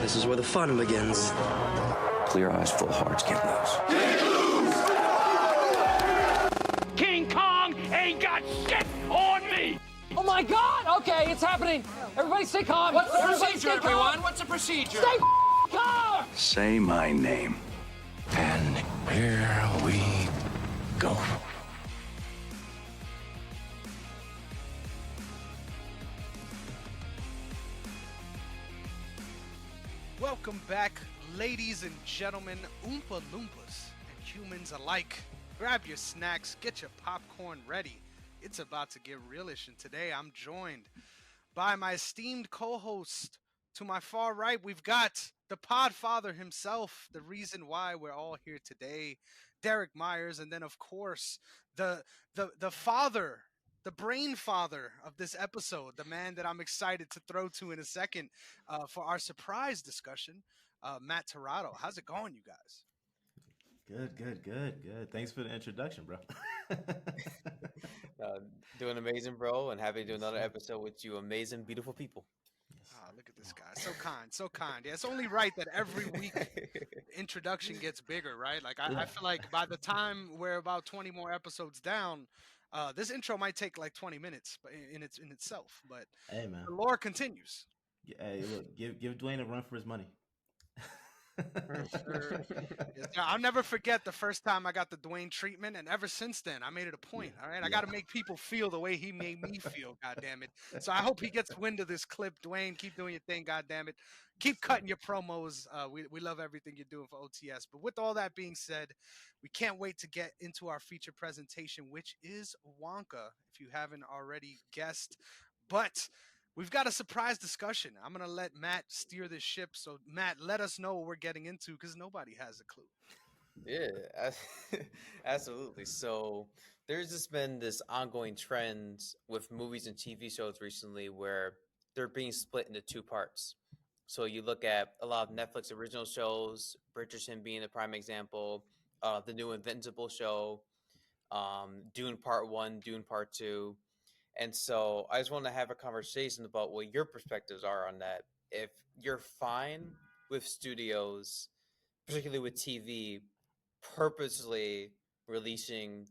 This is where the fun begins. Clear eyes, full hearts, can't lose. King Kong ain't got shit on me! Oh my God! Okay, it's happening. Everybody stay calm. What's the procedure, everyone? What's the procedure? Stay calm! Say my name. And here we go. Welcome back, ladies and gentlemen, Oompa Loompas and humans alike. Grab your snacks, get your popcorn ready. It's about to get realish, and today I'm joined by my esteemed co-host. To my far right, we've got the Podfather himself, the reason why we're all here today, Derrick Myers, and then of course the father, the brain father of this episode, the man that I'm excited to throw to in a second for our surprise discussion, Matt Tirado. How's it going, you guys? Good. Thanks for the introduction, bro. Doing amazing, bro, and happy to do another episode with you amazing, beautiful people. Oh, look at this guy. So kind. Yeah, it's only right that every week introduction gets bigger, right? Like, I feel like by the time we're about 20 more episodes down, this intro might take like 20 minutes in itself, but hey, man, the lore continues. Hey, look, give Dwayne a run for his money. Sure. Yes, I'll never forget the first time I got the Dwayne treatment, and ever since then, I made it a point. All right, I got to make people feel the way he made me feel. God damn it! So I hope he gets wind of this clip. Dwayne, keep doing your thing. God damn it, keep cutting your promos. We love everything you're doing for OTS. But with all that being said, we can't wait to get into our feature presentation, which is Wonka. If you haven't already guessed, but we've got a surprise discussion. I'm going to let Matt steer this ship. So, Matt, let us know what we're getting into because nobody has a clue. Yeah, absolutely. So there's just been this ongoing trend with movies and TV shows recently where they're being split into two parts. So you look at a lot of Netflix original shows, Bridgerton being a prime example, the new Invincible show, Dune Part 1, Dune Part 2. And so I just want to have a conversation about what your perspectives are on that. If you're fine with studios, particularly with TV, purposely releasing,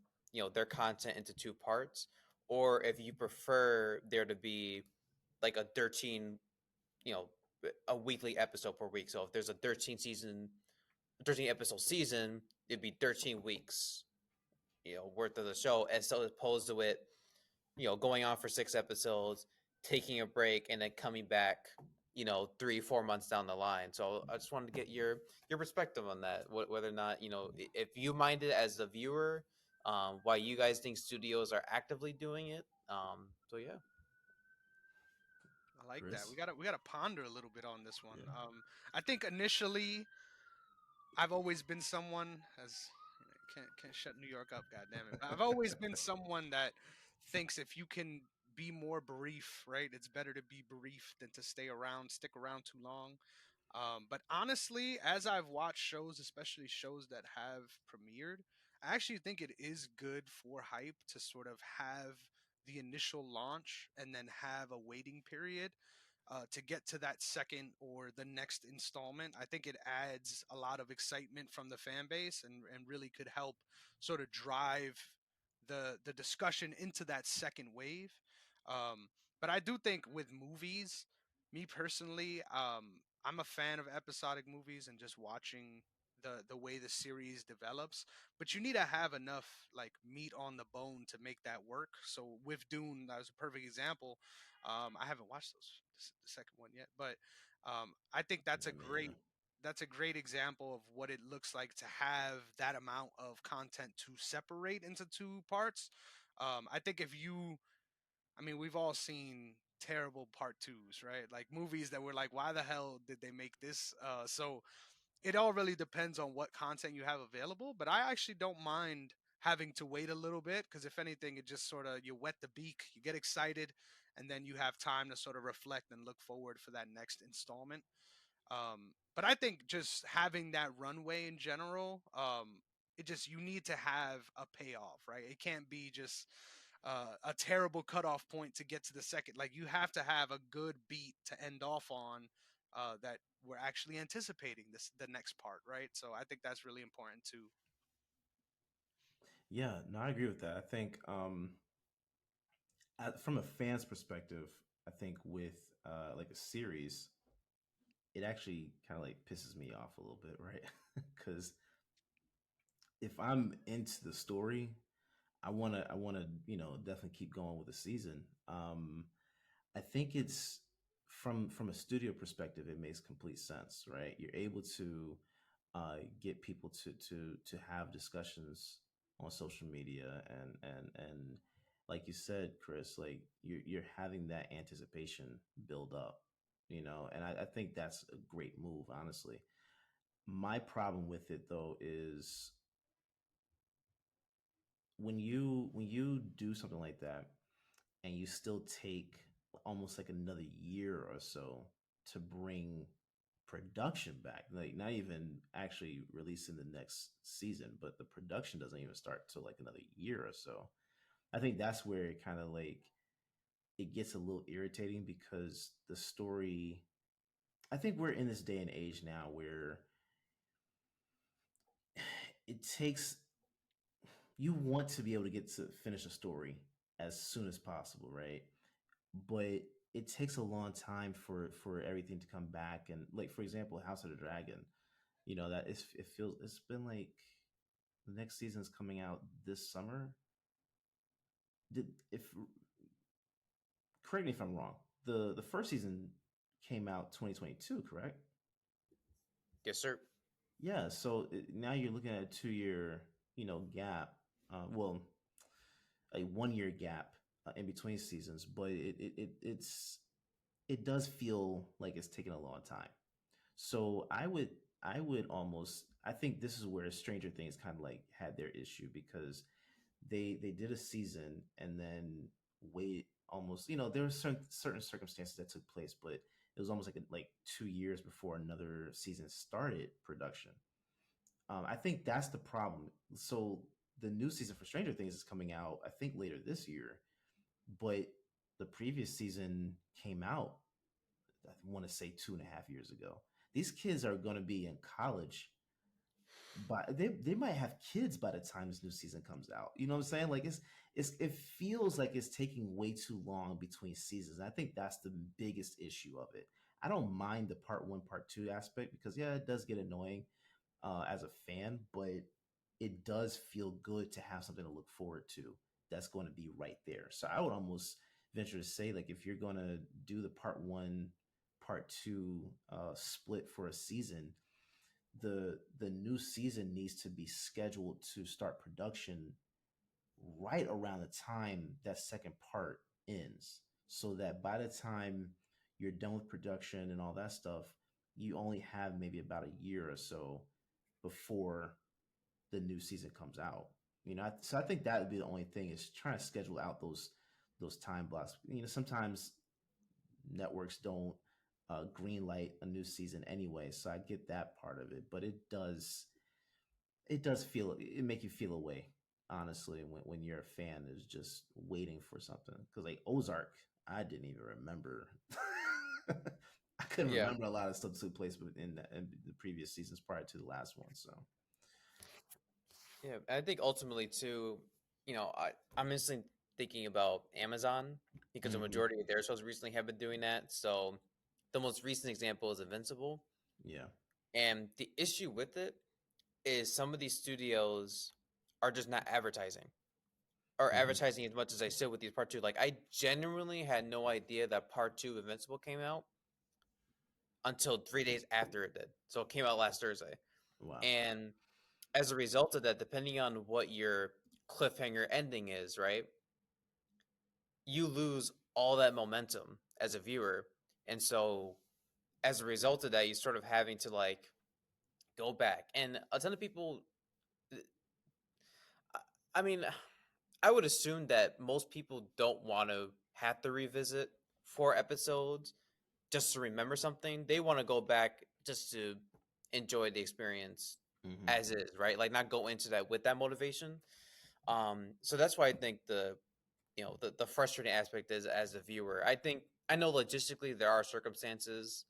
their content into two parts, or if you prefer there to be like a 13, a weekly episode per week. So if there's a 13 episode season, it'd be 13 weeks, worth of the show, as opposed to it, going on for 6 episodes, taking a break, and then coming back, 3-4 months down the line. So I just wanted to get your perspective on that, whether or not, if you mind it as a viewer, why you guys think studios are actively doing it. So yeah. I like Chris? that. We gotta ponder a little bit on this one. Yeah. I think initially, I've always been someone can't shut New York up. God damn it! I've always been someone that thinks if you can be more brief, right? It's better to be brief than to stick around too long. But honestly, as I've watched shows, especially shows that have premiered, I actually think it is good for hype to sort of have the initial launch and then have a waiting period to get to that second or the next installment. I think it adds a lot of excitement from the fan base and really could help sort of drive the discussion into that second wave. But I do think with movies, me personally, I'm a fan of episodic movies and just watching the way the series develops. But you need to have enough like meat on the bone to make that work. So with Dune, that was a perfect example. I haven't watched the second one yet, but I think that's a great example of what it looks like to have that amount of content to separate into two parts. I think we've all seen terrible part twos, right? Like movies that were like, why the hell did they make this? So it all really depends on what content you have available. But I actually don't mind having to wait a little bit because if anything, it just sort of you wet the beak, you get excited, and then you have time to sort of reflect and look forward for that next installment. But I think just having that runway in general, you need to have a payoff, right? It can't be just a terrible cutoff point to get to the second. Like you have to have a good beat to end off on that we're actually anticipating the next part, right? So I think that's really important too. Yeah, no, I agree with that. I think from a fan's perspective, I think with like a series, it actually kind of like pisses me off a little bit, right? Because if I'm into the story, I wanna definitely keep going with the season. I think it's from a studio perspective, it makes complete sense, right? You're able to get people to have discussions on social media, and like you said, Chris, like you're having that anticipation build up, and I think that's a great move, honestly. My problem with it though is when you do something like that and you still take almost like another year or so to bring production back, like not even actually releasing the next season, but the production doesn't even start till like another year or so. I think that's where it kind of like it gets a little irritating because the story, I think we're in this day and age now where it takes, you want to be able to get to finish a story as soon as possible, right? But it takes a long time for everything to come back. And like for example, House of the Dragon, that it feels it's been like the next season's coming out this summer. Did if Correct me if I'm wrong. The first season came out 2022, correct? Yes, sir. Yeah. So now you're looking at a 2 year gap. Well, a 1 year gap in between seasons, but it does feel like it's taking a long time. So I would almost, I think this is where Stranger Things kind of like had their issue because they did a season and then wait almost, there were certain circumstances that took place, but it was almost like 2 years before another season started production. I think that's the problem. So the new season for Stranger Things is coming out, I think, later this year, but the previous season came out, I want to say 2.5 years ago. These kids are going to be in college, but they might have kids by the time this new season comes out. You know what I'm saying? Like it feels like it's taking way too long between seasons. And I think that's the biggest issue of it. I don't mind the part one, part two aspect because yeah, it does get annoying as a fan, but it does feel good to have something to look forward to that's going to be right there. So I would almost venture to say, like, if you're going to do the part one, part two split for a season, the new season needs to be scheduled to start production right around the time that second part ends, so that by the time you're done with production and all that stuff, you only have maybe about a year or so before the new season comes out. So I think that would be the only thing is trying to schedule out those time blocks. Sometimes networks don't green light a new season anyway, so I get that part of it. But it does feel, it make you feel away, honestly, when you're a fan is just waiting for something. Because like Ozark, I didn't even remember. I couldn't Yeah. remember a lot of stuff that took place in the previous seasons prior to the last one. So Yeah, I think ultimately too, I'm instantly thinking about Amazon because the mhm. majority of their shows recently have been doing that. So the most recent example is Invincible, Yeah. and the issue with it is some of these studios are just not advertising or Hmm. advertising as much as I should with these part two. Like I genuinely had no idea that part two of Invincible came out until 3 days after it did. So it came out last Thursday, Wow. and as a result of that, depending on what your cliffhanger ending is, right, you lose all that momentum as a viewer. And so as a result of that, you sort of having to like go back. And a ton of people, I mean, I would assume that most people don't want to have to revisit 4 episodes just to remember something. They want to go back just to enjoy the experience Hmm. as is, right? Like not go into that with that motivation. So that's why I think the frustrating aspect is as a viewer. I know logistically there are circumstances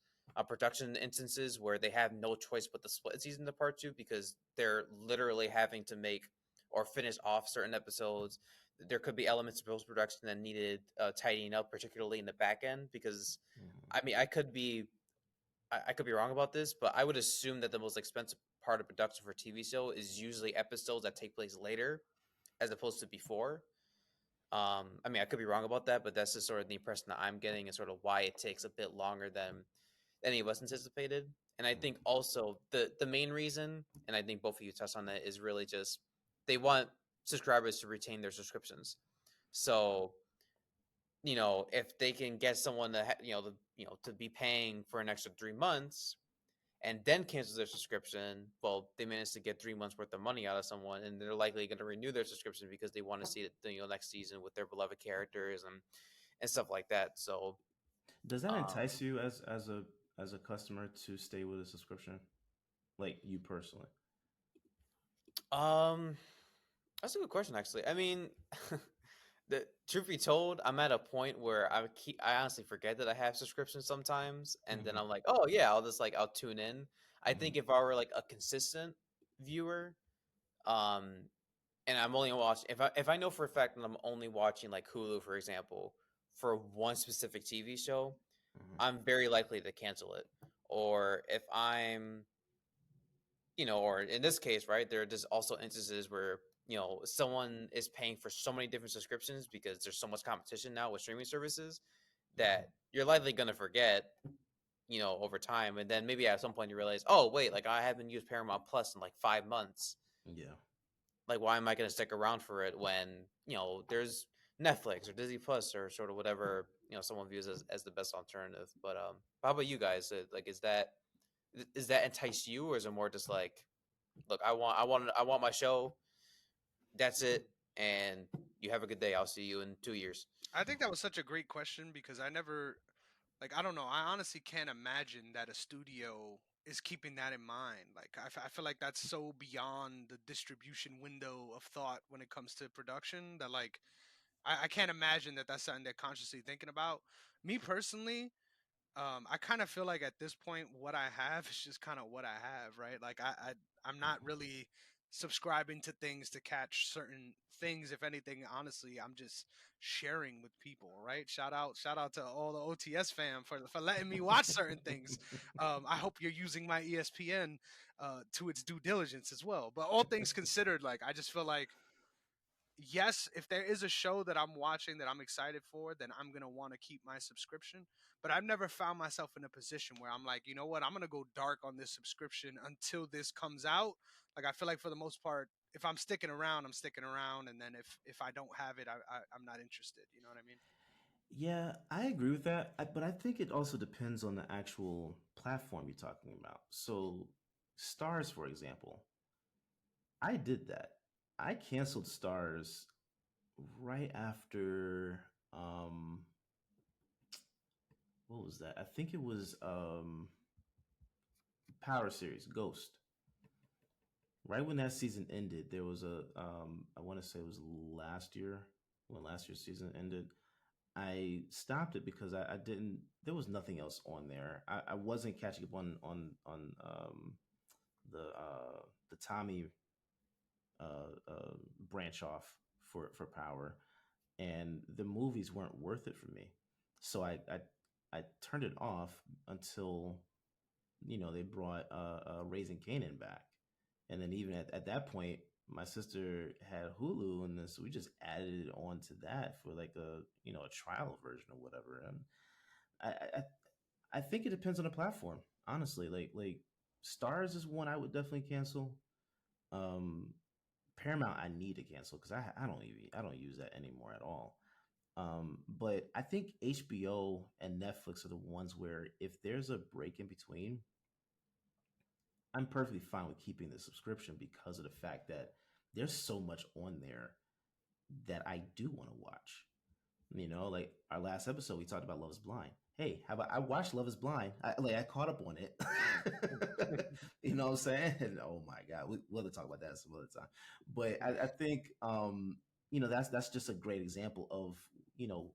production instances where they have no choice but to split season to part two because they're literally having to make or finish off certain episodes. There could be elements of post production that needed tidying up, particularly in the back end. Because I mean, I could be wrong about this, but I would assume that the most expensive part of production for TV show is usually episodes that take place later, as opposed to before. I mean, I could be wrong about that, but that's just sort of the impression that I'm getting, and sort of why it takes a bit longer than any of us anticipated. And I think also the main reason, and I think both of you touched on that, is really just they want subscribers to retain their subscriptions. So if they can get someone to to be paying for an extra 3 months and then cancel their subscription, well, they managed to get 3 months worth of money out of someone, and they're likely going to renew their subscription because they want to see it next season with their beloved characters and stuff like that. So Does that um, entice you as a customer to stay with a subscription? Like you personally? um that's a good question, actually. I mean, the truth be told, I'm at a point where I honestly forget that I have subscriptions sometimes, and then Mm-hmm. I'm like, oh yeah, I'll tune in. I Mm-hmm. think if I were like a consistent viewer, um, and I'm only watching if I know for a fact that I'm only watching like Hulu, for example, for one specific TV show, Mm-hmm. I'm very likely to cancel it. Or if I'm or in this case, right, there are just also instances where someone is paying for so many different subscriptions because there's so much competition now with streaming services Mm-hmm. that you're likely going to forget over time, and then maybe at some point you realize, oh wait, like I haven't used Paramount Plus in like 5 months. Yeah. Like, why am I going to stick around for it when there's Netflix or Disney Plus or sort of whatever someone views as the best alternative. But how about you guys? Like, is that entice you, or is it more just like, look, I want my show. That's it, and you have a good day. I'll see you in 2 years. I think that was such a great question because I never, like, I don't know. I honestly can't imagine that a studio is keeping that in mind. Like, I feel like that's so beyond the distribution window of thought when it comes to production that, like, I can't imagine that that's something they're consciously thinking about. Me personally, I kind of feel like at this point, what I have is just kind of what I have, right? Like I'm not really subscribing to things to catch certain things. If anything, honestly, I'm just sharing with people, right? Shout out to all the OTS fam for letting me watch certain things. I hope you're using my ESPN to its due diligence as well. But all things considered, like I just feel like yes, if there is a show that I'm watching that I'm excited for, then I'm going to want to keep my subscription. But I've never found myself in a position where I'm like, you know what, I'm going to go dark on this subscription until this comes out. Like, I feel like for the most part, if I'm sticking around, I'm sticking around. And then if I don't have it, I'm not interested. You know what I mean? Yeah, I agree with that, but I think it also depends on the actual platform you're talking about. So, Stars, for example, I did that. I canceled Stars right after what was that? I think it was Power Series Ghost. Right when that season ended, there was a I want to say it was last year when last year's season ended. I stopped it because I didn't. There was nothing else on there. I wasn't catching up on the Tommy branch off for Power, and the movies weren't worth it for me. So I turned it off until they brought Raising Kanan back, and then even at that point, my sister had Hulu, and then so we just added it on to that for like a trial version or whatever. And I think it depends on the platform, honestly. Like Stars is one I would definitely cancel. Um, Paramount I need to cancel because I don't use that anymore at all. But I think HBO and Netflix are the ones where if there's a break in between, I'm perfectly fine with keeping the subscription because of the fact that there's so much on there that I do want to watch. Like our last episode, we talked about Love is Blind. Hey, how about I watched Love is Blind? I caught up on it. You know what I'm saying? And oh my God, we'll have to talk about that some other time. But I think that's just a great example of, you know,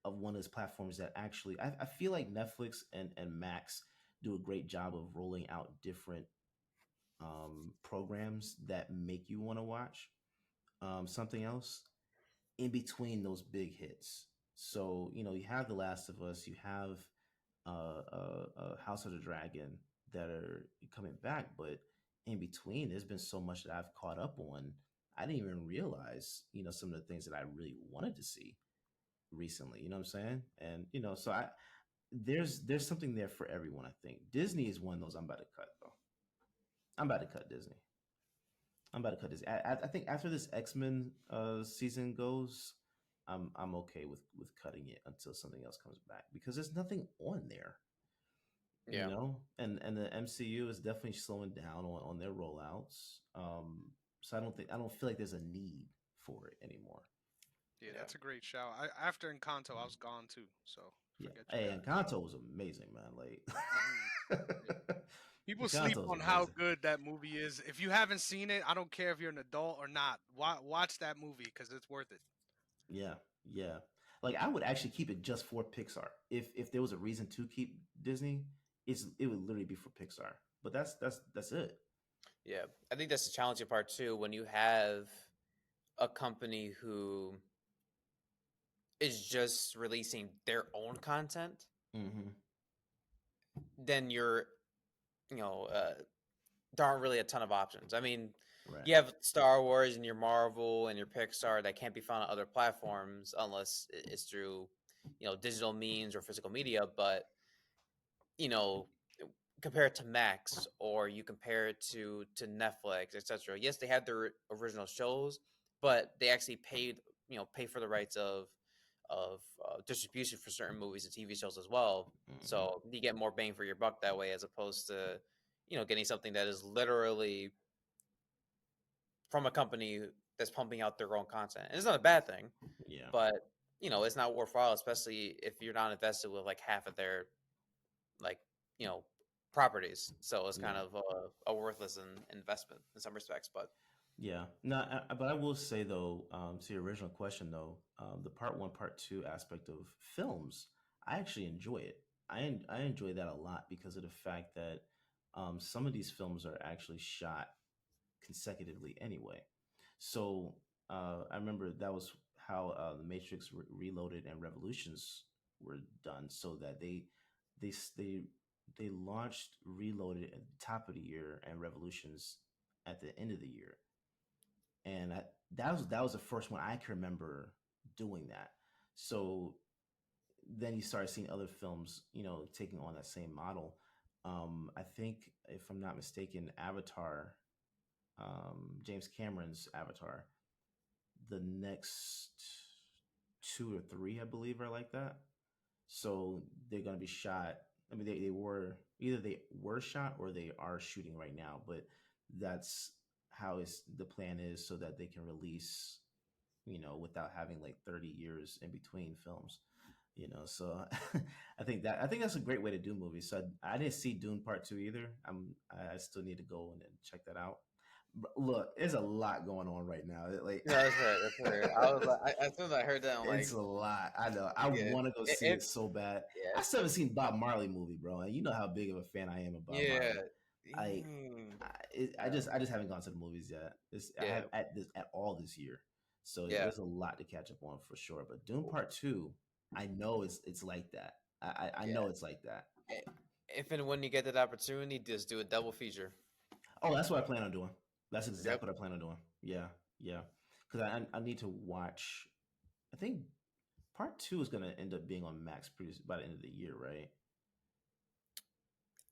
of one of those platforms that actually I feel like Netflix and Max do a great job of rolling out different programs that make you want to watch something else in between those big hits. So you have The Last of Us, you have House of the Dragon that are coming back, but in between, there's been so much that I've caught up on. I didn't even realize, some of the things that I really wanted to see recently. You know what I'm saying? And so there's something there for everyone. I think Disney is one of those I'm about to cut though. I'm about to cut Disney. I'm about to cut this. I think after this X-Men season goes, I'm okay with cutting it until something else comes back because there's nothing on there. Yeah. And the MCU is definitely slowing down on their rollouts. So I don't feel like there's a need for it anymore. Yeah, that's a great shout. After Encanto, I was gone too. So Yeah, forget hey, you and guys. Kanto was amazing, man. Like, People sleep Encanto's on how amazing. good that movie is. If you haven't seen it, I don't care if you're an adult or not. Watch that movie because it's worth it. Yeah, yeah. Like I would actually keep it just for Pixar. If there was a reason to keep Disney, it would literally be for Pixar. But that's it. Yeah, I think that's the challenging part too. When you have a company who is just releasing their own content, Mm-hmm. then you know, uh, there aren't really a ton of options. I mean, Right. you have Star Wars and your Marvel and your Pixar that can't be found on other platforms unless it's through, digital means or physical media. But you know, compare it to Max or you compare it to Netflix, etc. Yes, they had their original shows, but they actually pay for the rights of distribution for certain movies and TV shows as well. Mm-hmm. So you get more bang for your buck that way, as opposed to getting something that is literally from a company that's pumping out their own content. And it's not a bad thing, Yeah. but it's not worthwhile, especially if you're not invested with like half of their like you know properties. So it's kind Yeah. of a worthless investment in some respects. But Yeah. No, but I will say though, to your original question though, the part one, part two aspect of films, I actually enjoy it. I enjoy that a lot because of the fact that some of these films are actually shot consecutively anyway. So I remember that was how the Matrix Reloaded and Revolutions were done, so that they s- they they launched Reloaded at the top of the year and Revolutions at the end of the year, and that was the first one I can remember doing that. So then you start seeing other films, taking on that same model. I think, if I'm not mistaken, Avatar, James Cameron's Avatar, the next two or three, I believe, are like that. So they're going to be shot. I mean, they were shot or they are shooting right now, but that's how the plan is so that they can release, without having like 30 years in between films. So I think that's a great way to do movies. So I didn't see Dune Part Two either. I still need to go and check that out. But look, there's a lot going on right now. Like, no, that's right. That's right. I was like, as soon as I heard that, I'm like, it's a lot. I know. I yeah, want to go see it so bad. yeah, I still haven't seen Bob Marley movie, bro. And you know how big of a fan I am of Bob yeah, Marley. I mm, I just haven't gone to the movies yet. I yeah, have at all this year. So yeah. there's a lot to catch up on for sure. But Dune Part Two, I know it's like that. I Yeah. know it's like that. If and when you get that opportunity, just do a double feature. Oh, that's what I plan on doing. That's Yep. exactly what I plan on doing. Yeah, yeah. Because I need to watch. I think Part Two is going to end up being on Max pretty by the end of the year, right?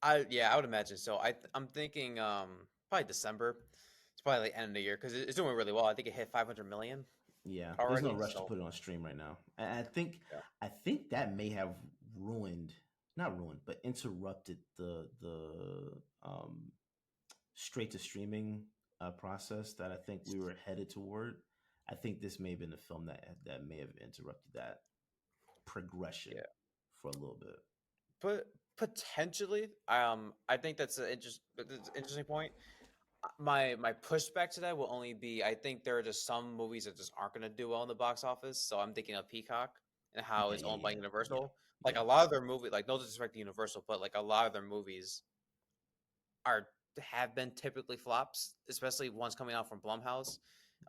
I would imagine so. I'm thinking probably December. It's probably like end of the year because it's doing really well. I think it hit 500 million Yeah, there's no already. rush to So put it on stream right now. And I think yeah, that may have ruined, not ruined, but interrupted the straight to streaming process that I think we were headed toward. I think this may have been the film that may have interrupted that progression yeah. for a little bit. But potentially, I think that's that's an interesting point. My pushback to that will only be I think there are just some movies that just aren't going to do well in the box office. So I'm thinking of Peacock, and and how Yeah, it's owned by yeah, Universal. Like yeah. a lot of their movies, like no disrespect to Universal, but like a lot of their movies are have been typically flops, especially ones coming out from Blumhouse.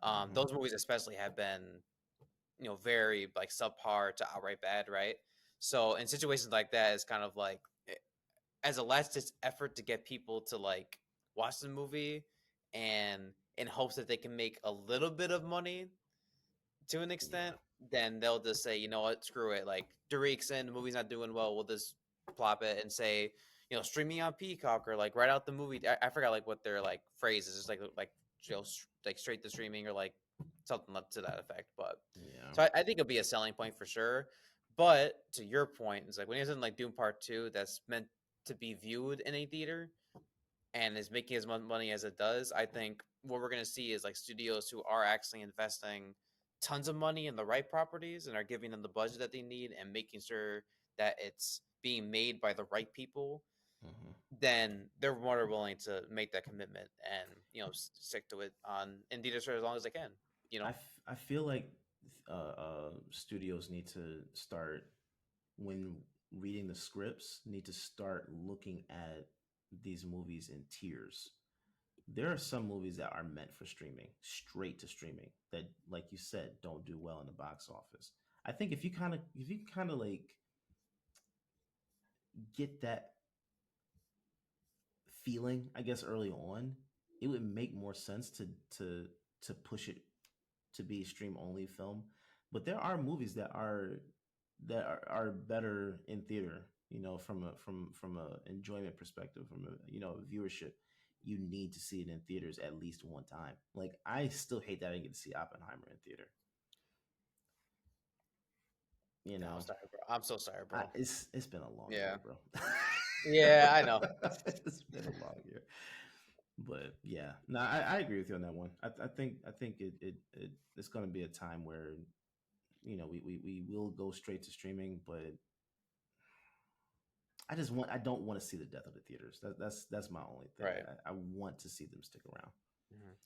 Mhm. Those movies especially have been, very like subpar to outright bad, right? So in situations like that, it's kind of like as a last ditch effort to get people to like watch the movie and in hopes that they can make a little bit of money to an extent, then they'll just say, you know what, screw it. Like Derrick's in, the movie's not doing well, we'll just plop it and say, streaming on Peacock or like right out the movie. I forgot like what their like phrase is, just like like straight to streaming or like something to that effect. But Yeah. so I think it'll be a selling point for sure. But to your point, it's like when you're something like Doom Part Two that's meant to be viewed in a theater and is making as much money as it does, I think what we're going to see is like studios who are actually investing tons of money in the right properties and are giving them the budget that they need and making sure that it's being made by the right people, Mhm. then they're more willing to make that commitment and stick to it on in theaters for as long as they can. You know, I feel like studios need to start when reading the scripts need to start looking at these movies in tiers. There are some movies that are meant for streaming, straight to streaming, that, like you said, don't do well in the box office. I think if you kind of like get that feeling, I guess, early on, it would make more sense to push it to be a stream only film. But there are movies that are better in theater. From a enjoyment perspective, from a viewership, you need to see it in theaters at least one time. Like I still hate that I didn't get to see Oppenheimer in theater. You yeah, I'm know, sorry, bro. I'm so sorry, bro. it's been a long Yeah, year, bro. yeah, I know. It's been a long year. But yeah, no, I agree with you on that one. I think it's going to be a time where we will go straight to streaming, but I don't want to see the death of the theaters. That's my only thing. Right. I want to see them stick around. Mhm.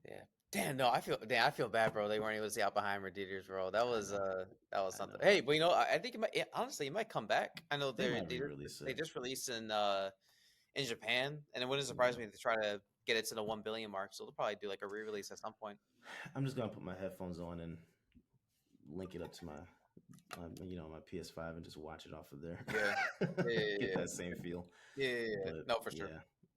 Yeah. Damn, no, I feel bad, bro. They weren't able to see Oppenheimer in theaters, bro. That I was know, I something. know. Hey, but I think honestly it might come back. I know They they're might re-release they it. just released in Japan, and it wouldn't surprise Yeah, me if they try to get it to the 1 billion mark. So they'll probably do like a re-release at some point. I'm just gonna put my headphones on and link it up to my PS5 and just watch it off of there. Yeah. Yeah, Get yeah, that same feel. yeah, yeah, yeah, yeah. But No, for sure.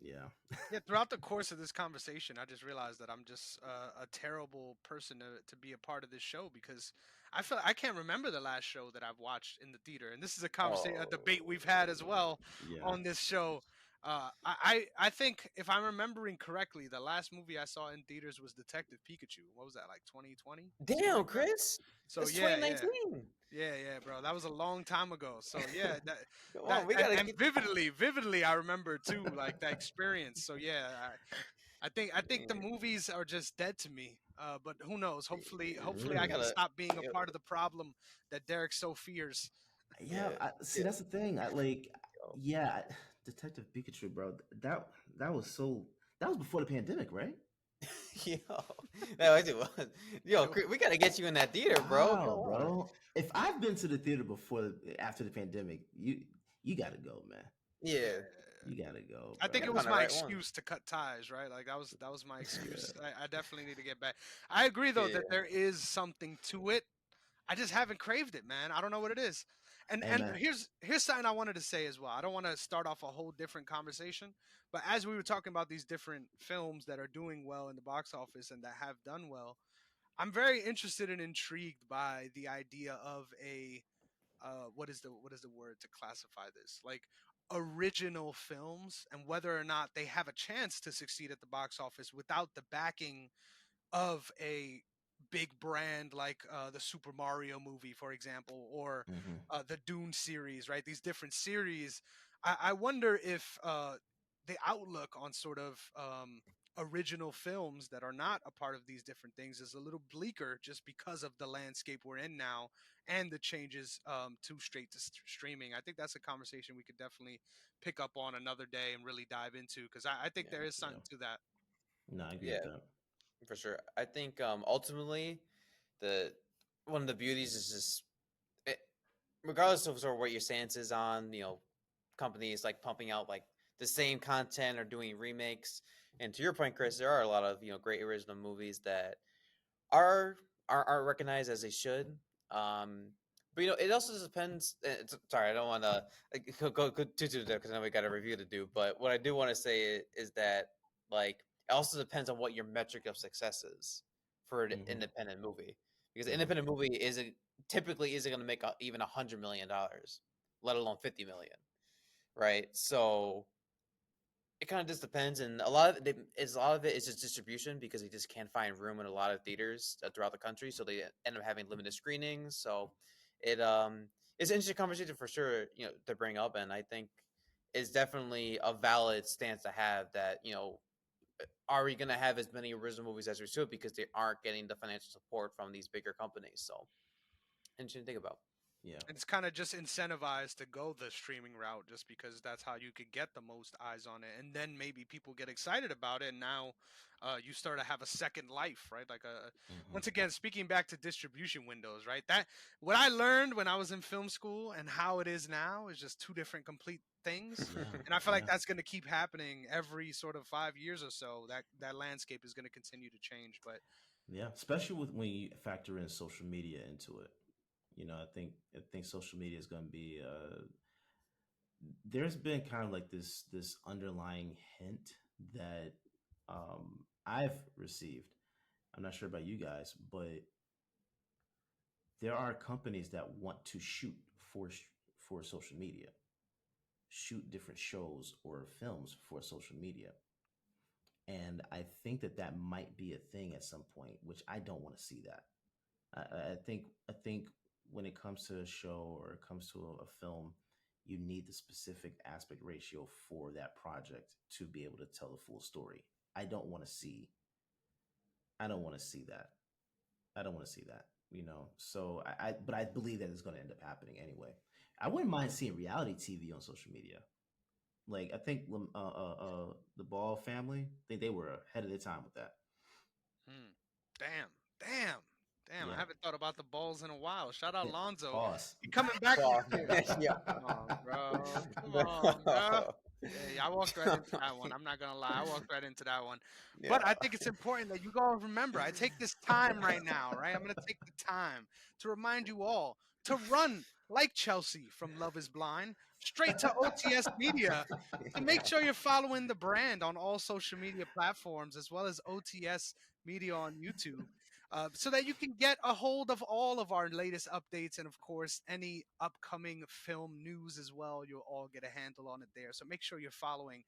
yeah. Yeah, throughout the course of this conversation, I just realized that I'm just a terrible person to be a part of this show because I feel I can't remember the last show that I've watched in the theater, and this is a Oh, debate we've had as well Yeah. on this show. I think if I'm remembering correctly, the last movie I saw in theaters was Detective Pikachu. What was that, like 2020, something damn, like that? Chris, So that's yeah, yeah. 2019. Yeah, bro. That was a long time ago. So yeah, that Come that on, we and, gotta and get. vividly I remember too, like that experience. So yeah, I think the Yeah, movies are just dead to me. But who knows? Hopefully we I can Really? gotta. stop being a Yep. part of the problem that Derek so fears. Yeah, Yeah, see, yeah. that's the thing. Yo. Yeah, Detective Pikachu, bro. That was that was before the pandemic, right? Yo, no, it was. Yo, Yo, we gotta get you in that theater, bro. Come Wow, on. bro. If I've been to the theater after the pandemic, you got to go, man. Yeah, You got to go, I bro. think gotta it was find the my right one. excuse to cut ties, right? Like that was my Yeah. excuse. I definitely need to get back. I agree though that Yeah, there is something to it. I just haven't craved it, man. I don't know what it is. And Hey, and man. here's something I wanted to say as well. I don't want to start off a whole different conversation, but as we were talking about these different films that are doing well in the box office and that have done well, I'm very interested and intrigued by the idea of a what is the word to classify this? Like original films and whether or not they have a chance to succeed at the box office without the backing of a big brand like the Super Mario movie, for example, or Hmm. the Dune series, right? These different series. I wonder if the outlook on sort of original films that are not a part of these different things is a little bleaker just because of the landscape we're in now and the changes to straight to streaming. I think that's a conversation we could definitely pick up on another day and really dive into because I think yeah, there is Yeah. something to that. No, I agree with yeah, that. for sure. I think ultimately the one of the beauties is just regardless of sort of what your stance is on, companies like pumping out like the same content or doing remakes. And to your point, Chris, there are a lot of great original movies that are aren't recognized as they should. Um, but it also depends. Sorry, I don't want to go too because I know we got a review to do. But what I do want to say is that like it also depends on what your metric of success is for an independent movie, because an independent movie typically isn't going to make even $100 million, let alone 50 million, right? So it kind of just depends, and a lot of it is just distribution because they just can't find room in a lot of theaters throughout the country, so they end up having limited screenings. So it's an interesting conversation for sure, to bring up, and I think it's definitely a valid stance to have that are we going to have as many original movies as we should because they aren't getting the financial support from these bigger companies? So interesting to think about. Yeah. It's kind of just incentivized to go the streaming route just because that's how you could get the most eyes on it, and then maybe people get excited about it, and now you start to have a second life, right? Like once again, speaking back to distribution windows, right? That what I learned when I was in film school and how it is now is just two different complete things. And I feel like that's going to keep happening every sort of 5 years or so. That landscape is going to continue to change. But Yeah, especially when you factor in social media into it. I think social media is going to be. There's been kind of like this underlying hint that I've received. I'm not sure about you guys, but there are companies that want to shoot for social media, shoot different shows or films for social media. And I think that might be a thing at some point, which I don't want to see that. I think when it comes to a show or it comes to a film, you need the specific aspect ratio for that project to be able to tell the full story. I don't want to see. I don't want to see that. I don't want to see that. So but I believe that it's going to end up happening anyway. I wouldn't mind seeing reality TV on social media. Like I think the Ball family, I think they were ahead of their time with that. damn, damn. Damn, I Yeah. haven't thought about the balls in a while. Shout out Lonzo. Pause. You coming back? Yeah. Come on, bro. Come on, bro. Bro. Yeah, I walked right into that one. I'm not gonna lie, I walked right into that one. Yeah. But I think it's important that you all remember. I take this time right now, right? I'm gonna take the time to remind you all to run like Chelsea from Love Is Blind straight to OTS Media to make sure you're following the brand on all social media platforms as well as OTS Media on YouTube. So that you can get a hold of all of our latest updates and, of course, any upcoming film news as well. You'll all get a handle on it there. So make sure you're following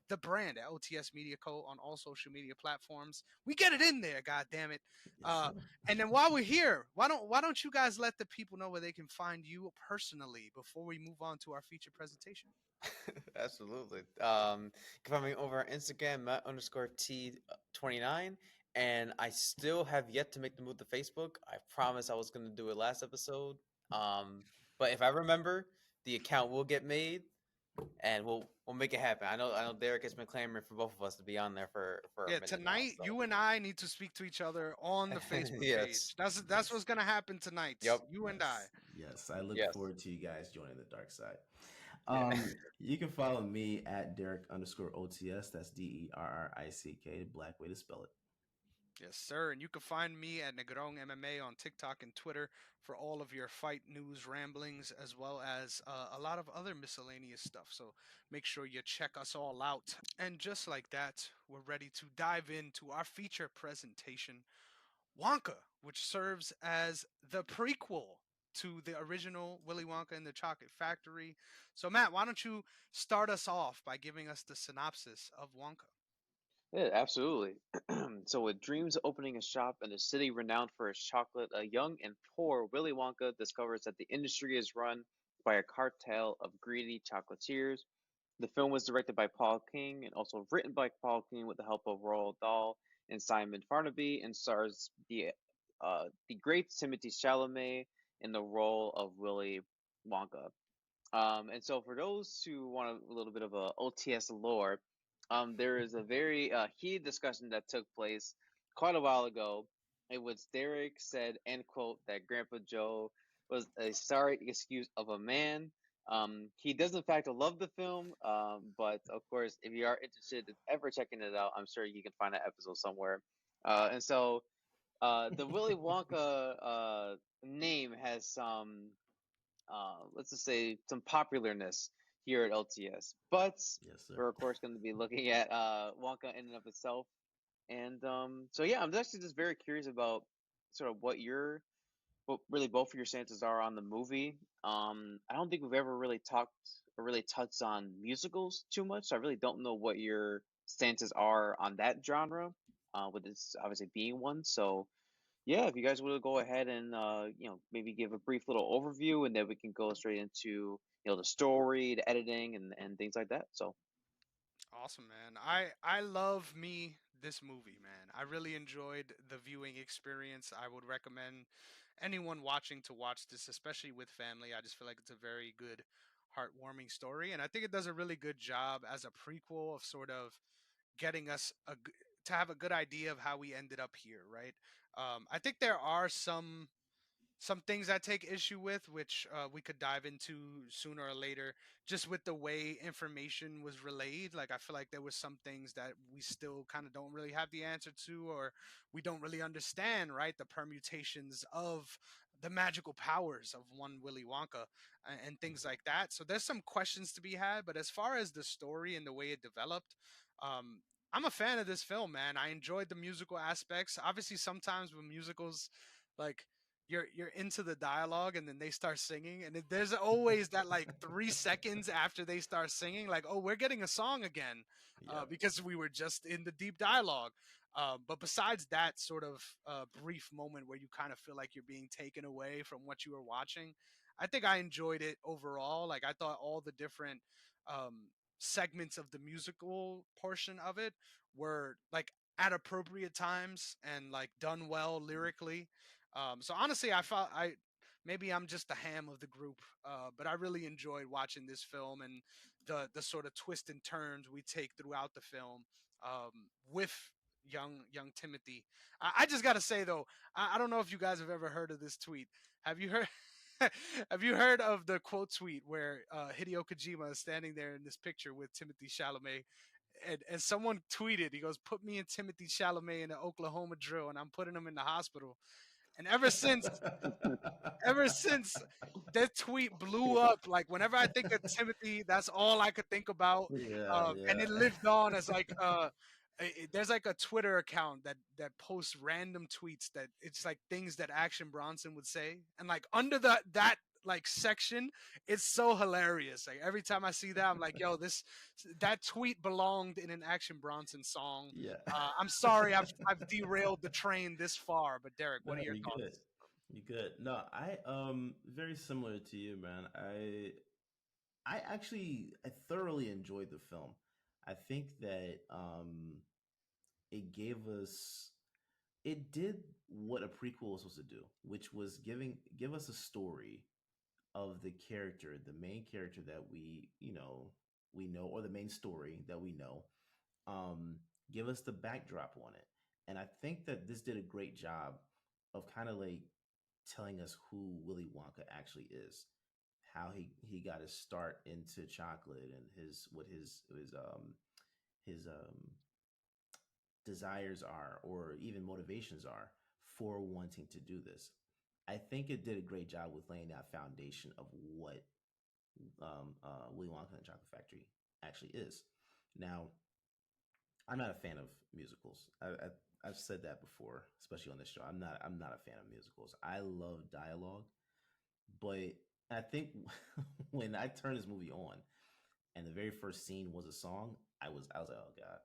the brand at OTS Media Co. on all social media platforms. We get it in there, God damn it. And then while we're here, why don't you guys let the people know where they can find you personally before we move on to our feature presentation? Absolutely. You can find me over on Instagram, Matt_T29. And I still have yet to make the move to Facebook. I promised I was going to do it last episode. But if I remember, the account will get made, and we'll make it happen. I know Derrick has been clamoring for both of us to be on there for a Yeah, minute tonight now, so. you and I need to speak to each other on the Facebook Yes. page. That's what's gonna happen tonight. Yep. You and I. Yes, I look Yes. forward to you guys joining the dark side. Yeah. You can follow me at Derrick_OTS. That's DERRICK, the black way to spell it. Yes, sir. And you can find me at Negron MMA on TikTok and Twitter for all of your fight news ramblings, as well as a lot of other miscellaneous stuff. So make sure you check us all out. And just like that, we're ready to dive into our feature presentation, Wonka, which serves as the prequel to the original Willy Wonka and the Chocolate Factory. So, Matt, why don't you start us off by giving us the synopsis of Wonka? Yeah, absolutely. So, with dreams of opening a shop in a city renowned for its chocolate, a young and poor Willy Wonka discovers that the industry is run by a cartel of greedy chocolatiers. The film was directed by Paul King and also written by Paul King with the help of Roald Dahl and Simon Farnaby, and stars the great Timothée Chalamet in the role of Willy Wonka. And so for those who want a little bit of a OTS lore, there is a very heated discussion that took place quite a while ago, in which Derrick said, end quote, that Grandpa Joe was a sorry excuse of a man. He does in fact love the film, but of course, if you are interested in ever checking it out, I'm sure you can find that episode somewhere. And so the Willy Wonka name has some, let's just say, some popularness here at LTS. But Yes, sir. we're of course going to be looking at Wonka in and of itself. And so yeah, I'm actually just very curious about sort of what really both of your stances are on the movie. I don't think we've ever really talked or really touched on musicals too much, so I really don't know what your stances are on that genre, with this obviously being one. So yeah, if you guys would go ahead and maybe give a brief little overview, and then we can go straight into the story, the editing, and things like that. So Awesome, man. I love me this movie, man. I really enjoyed the viewing experience. I would recommend anyone watching to watch this, especially with family. I just feel like it's a very good, heartwarming story, and I think it does a really good job as a prequel of sort of getting us to have a good idea of how we ended up here, right? I think there are some things I take issue with, which we could dive into sooner or later, just with the way information was relayed. Like, I feel like there was some things that we still kind of don't really have the answer to, or we don't really understand, right? The permutations of the magical powers of one Willy Wonka and things like that. So there's some questions to be had, but as far as the story and the way it developed, um, I'm a fan of this film, man. I enjoyed the musical aspects. Obviously, sometimes with musicals, like you're into the dialogue and then they start singing and there's always that like 3 seconds after they start singing, like, oh, we're getting a song again, Yeah. because we were just in the deep dialogue. But besides that sort of brief moment where you kind of feel like you're being taken away from what you were watching, I think I enjoyed it overall. Like, I thought all the different segments of the musical portion of it were like at appropriate times and like done well lyrically. So honestly, I felt I maybe I'm just the ham of the group, but I really enjoyed watching this film and the sort of twists and turns we take throughout the film, with young Timothy. I just gotta say though, I don't know if you guys have ever heard of this tweet. Have you heard? Have you heard of the quote tweet where Hideo Kojima is standing there in this picture with Timothée Chalamet, and someone tweeted, he goes, "Put me and Timothée Chalamet in the Oklahoma drill, and I'm putting him in the hospital." And ever since that tweet blew up, like whenever I think of Timothy, that's all I could think about. Yeah, And yeah. it lived on as like there's like a Twitter account that posts random tweets that it's like things that Action Bronson would say, and like under that like section, it's so hilarious. Like every time I see that, I'm like, yo, that tweet belonged in an Action Bronson song. Yeah. I'm sorry, I've derailed the train this far, but Derek, No, what are your you good. thoughts? You good. No, I very similar to you, man. I thoroughly enjoyed the film. I think that it gave us it did what a prequel was supposed to do, which was give us a story of the character, the main character that we know, or the main story that we know. Um, give us the backdrop on it, and I think that this did a great job of kind of like telling us who Willy Wonka actually is, how he got his start into chocolate, and his desires are, or even motivations are for wanting to do this. I think it did a great job with laying that foundation of what Willy Wonka and the Chocolate Factory actually is. Now, I'm not a fan of musicals. I've said that before, especially on this show. I'm not a fan of musicals. I love dialogue, but I think when I turned this movie on and the very first scene was a song, I was like, oh god,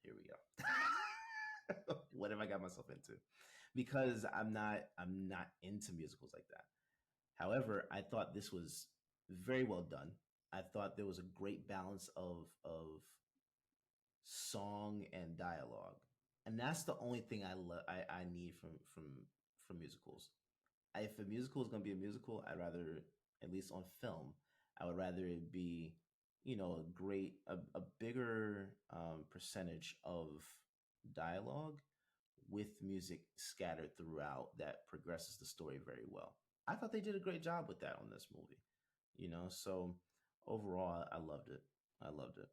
here we go. What have I got myself into? Because I'm not into musicals like that. However, I thought this was very well done. I thought there was a great balance of song and dialogue, and that's the only thing I need from musicals. If a musical is going to be a musical, I'd rather, at least on film, I would rather it be, a bigger percentage of dialogue with music scattered throughout that progresses the story very well. I thought they did a great job with that on this movie. So overall, I loved it. I loved it.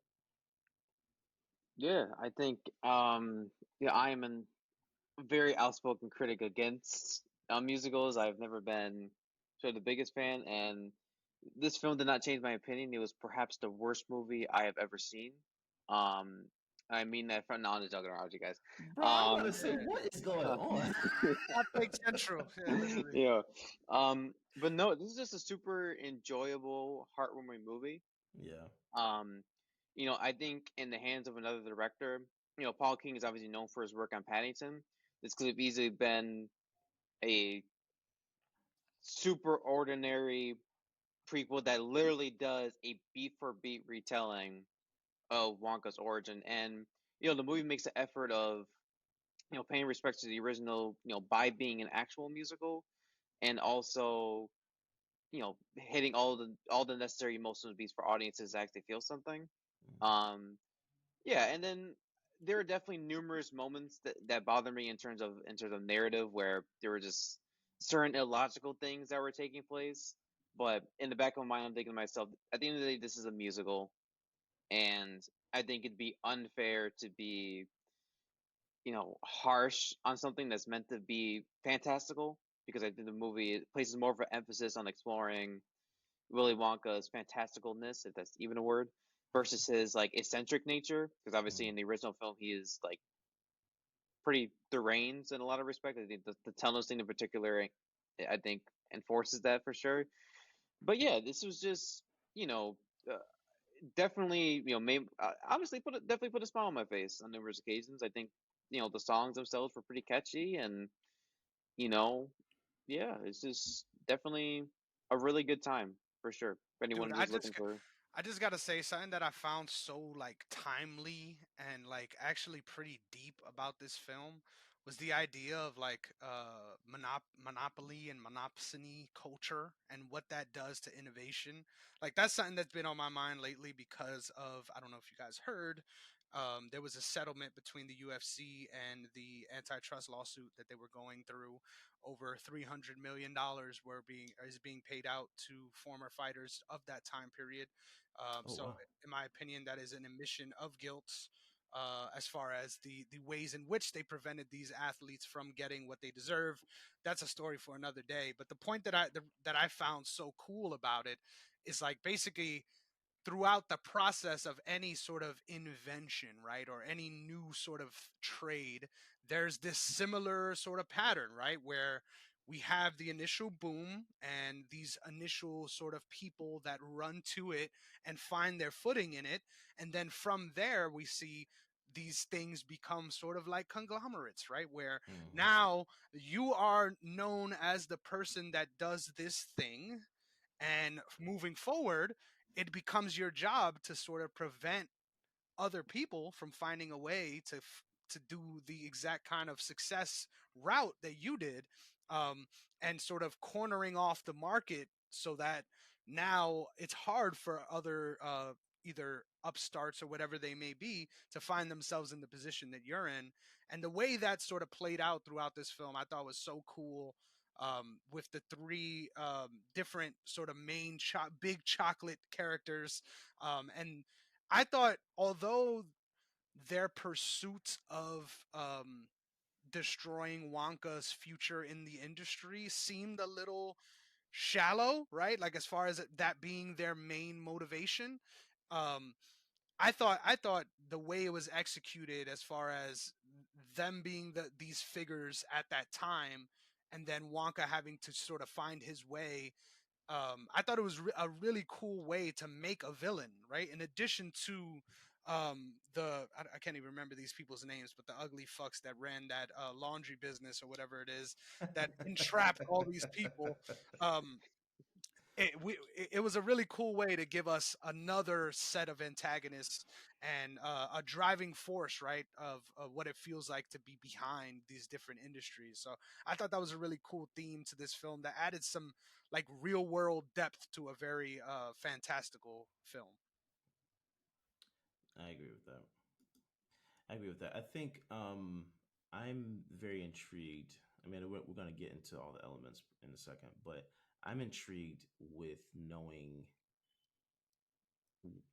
Yeah, I think yeah, I am a very outspoken critic against musicals. I've never been sort of the biggest fan, and this film did not change my opinion. It was perhaps the worst movie I have ever seen. Um, I mean that from no, I'm just joking around with you guys. Bro, I'm about to Um, say, what is going uh, on? Hot take central. Yeah, literally. yeah. But no, this is just a super enjoyable, heartwarming movie. Yeah. Um, I think in the hands of another director, Paul King is obviously known for his work on Paddington. This could have easily been a super ordinary prequel that literally does a beat for beat retelling of Wonka's origin. And, the movie makes the effort of, paying respect to the original, by being an actual musical and also, hitting all the necessary emotional beats for audiences to actually feel something. Um, Yeah, and then there are definitely numerous moments that bother me in terms of narrative where there were just certain illogical things that were taking place. But in the back of my mind, I'm thinking to myself, at the end of the day, this is a musical, and I think it'd be unfair to be, harsh on something that's meant to be fantastical, because I think the movie places more of an emphasis on exploring Willy Wonka's fantasticalness, if that's even a word, versus his like eccentric nature. Because obviously in the original film he is like pretty deranged in a lot of respects. I think the tunnel scene in particular, I think, enforces that for sure. But yeah, this was just you know uh, definitely maybe honestly definitely put a smile on my face on numerous occasions. I think the songs themselves were pretty catchy, and you know yeah, it's just definitely a really good time for sure. If Dude, anyone was looking for I just gotta say something that I found so like timely and like actually pretty deep about this film was the idea of like monopoly and monopsony culture and what that does to innovation. Like that's something that's been on my mind lately because of, I don't know if you guys heard, there was a settlement between the UFC and the antitrust lawsuit that they were going through. Over $300 million is being paid out to former fighters of that time period. Oh So, wow. in my opinion, that is an admission of guilt. As far as the ways in which they prevented these athletes from getting what they deserve, that's a story for another day. But the point that I found so cool about it is like basically throughout the process of any sort of invention, right, or any new sort of trade, there's this similar sort of pattern, right, where we have the initial boom and these initial sort of people that run to it and find their footing in it. And then from there, we see these things become sort of like conglomerates, right? Where Mm-hmm. now you are known as the person that does this thing, and moving forward, it becomes your job to sort of prevent other people from finding a way to do the exact kind of success route that you did, um, and sort of cornering off the market so that now it's hard for other either upstarts or whatever they may be to find themselves in the position that you're in. And the way that sort of played out throughout this film, I thought was so cool. With the three different sort of main big chocolate characters, and I thought, although their pursuit of destroying Wonka's future in the industry seemed a little shallow, right? Like as far as that being their main motivation, um, I thought the way it was executed, as far as them being these figures at that time, and then Wonka having to sort of find his way, I thought it was a really cool way to make a villain, right? In addition to I can't even remember these people's names, but the ugly fucks that ran that laundry business or whatever it is that entrapped all these people. Um, it was a really cool way to give us another set of antagonists and a driving force, right, of what it feels like to be behind these different industries. So I thought that was a really cool theme to this film that added some like real world depth to a very fantastical film. I agree with that. I agree with that. I think I'm very intrigued. I mean, we're going to get into all the elements in a second, but I'm intrigued with knowing,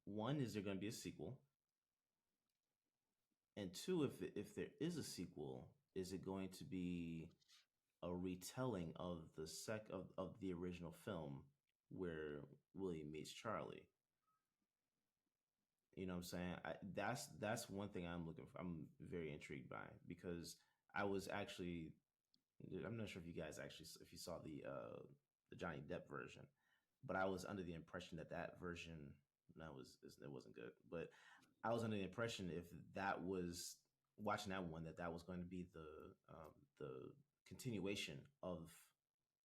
one, is there going to be a sequel, and two, if there is a sequel, is it going to be a retelling of of the original film where Willie meets Charlie? You know what I'm saying? That's one thing I'm looking for. I'm very intrigued by, because I was actually, I'm not sure if you guys actually, if you saw the Johnny Depp version, but I was under the impression that version, it wasn't good. But I was under the impression, if that was, watching that one, that was going to be the continuation of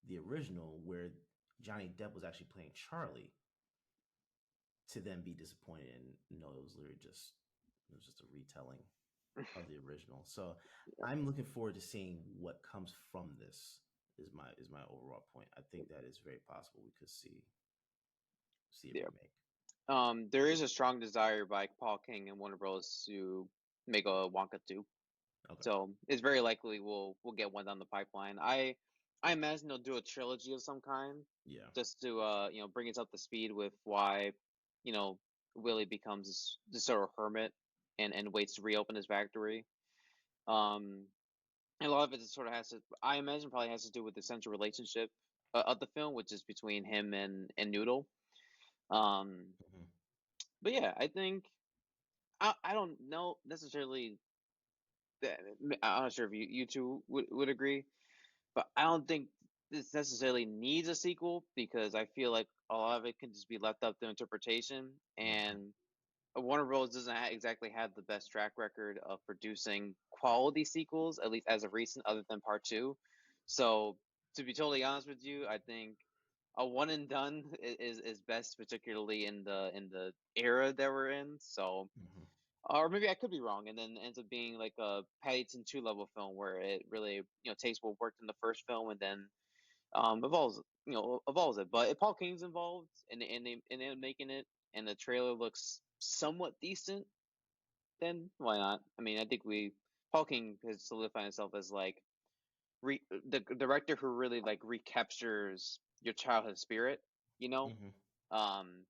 the original, where Johnny Depp was actually playing Charlie, to then be disappointed and no, it was just a retelling of the original. So I'm looking forward to seeing what comes from this. Is my overall point. I think that is very possible we could see a Yeah. remake. There is a strong desire by Paul King and Warner Bros. To make a Wonka 2. Okay. So it's very likely we'll get one down the pipeline. I imagine they'll do a trilogy of some kind, Yeah. just to bring us up to speed with why Willie becomes this sort of hermit and waits to reopen his factory. Um, and a lot of it sort of has to, I imagine, probably has to do with the central relationship of the film, which is between him and Noodle. Um, Mhm. but yeah, I think I don't know necessarily that I'm not sure if you two would agree, but I don't think this necessarily needs a sequel, because I feel like a lot of it can just be left up to interpretation. Mhm. And Warner Bros. Doesn't exactly have the best track record of producing quality sequels, at least as of recent, other than Part Two. So, to be totally honest with you, I think a one and done is best, particularly in the era that we're in. So, Mhm. or maybe I could be wrong, and then ends up being like a Paddington 2 level film where it really takes what worked in the first film and then evolves it. But if Paul King's involved and making it, and the trailer looks somewhat decent, then why not? I mean, I think Paul King has solidified himself as like the director who really like recaptures your childhood spirit, you know. Mhm. Um,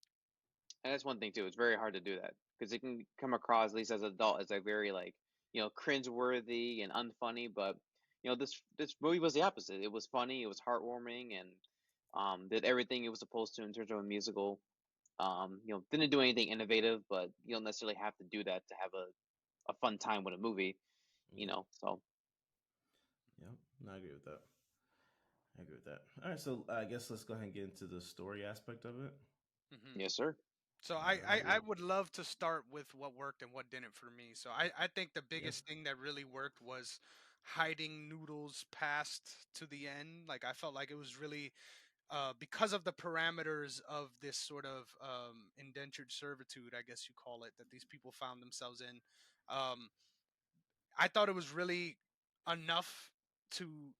and that's one thing too. It's very hard to do that because it can come across, at least as an adult, as like very like cringeworthy and unfunny. But this movie was the opposite. It was funny. It was heartwarming, and did everything it was supposed to in terms of a musical. Didn't do anything innovative, but you don't necessarily have to do that to have a fun time with a movie. Yeah. So Yeah. No, I agree with that. I agree with that. All right, so I guess let's go ahead and get into the story aspect of it. Hmm. yes, sir. So All I right. would love to start with what worked and what didn't for me. So I think the Yeah. biggest thing that really worked was hiding Noodles past to the end. Like I felt like it was really because of the parameters of this sort of indentured servitude, I guess you call it, that these people found themselves in. Um, I thought it was really enough to,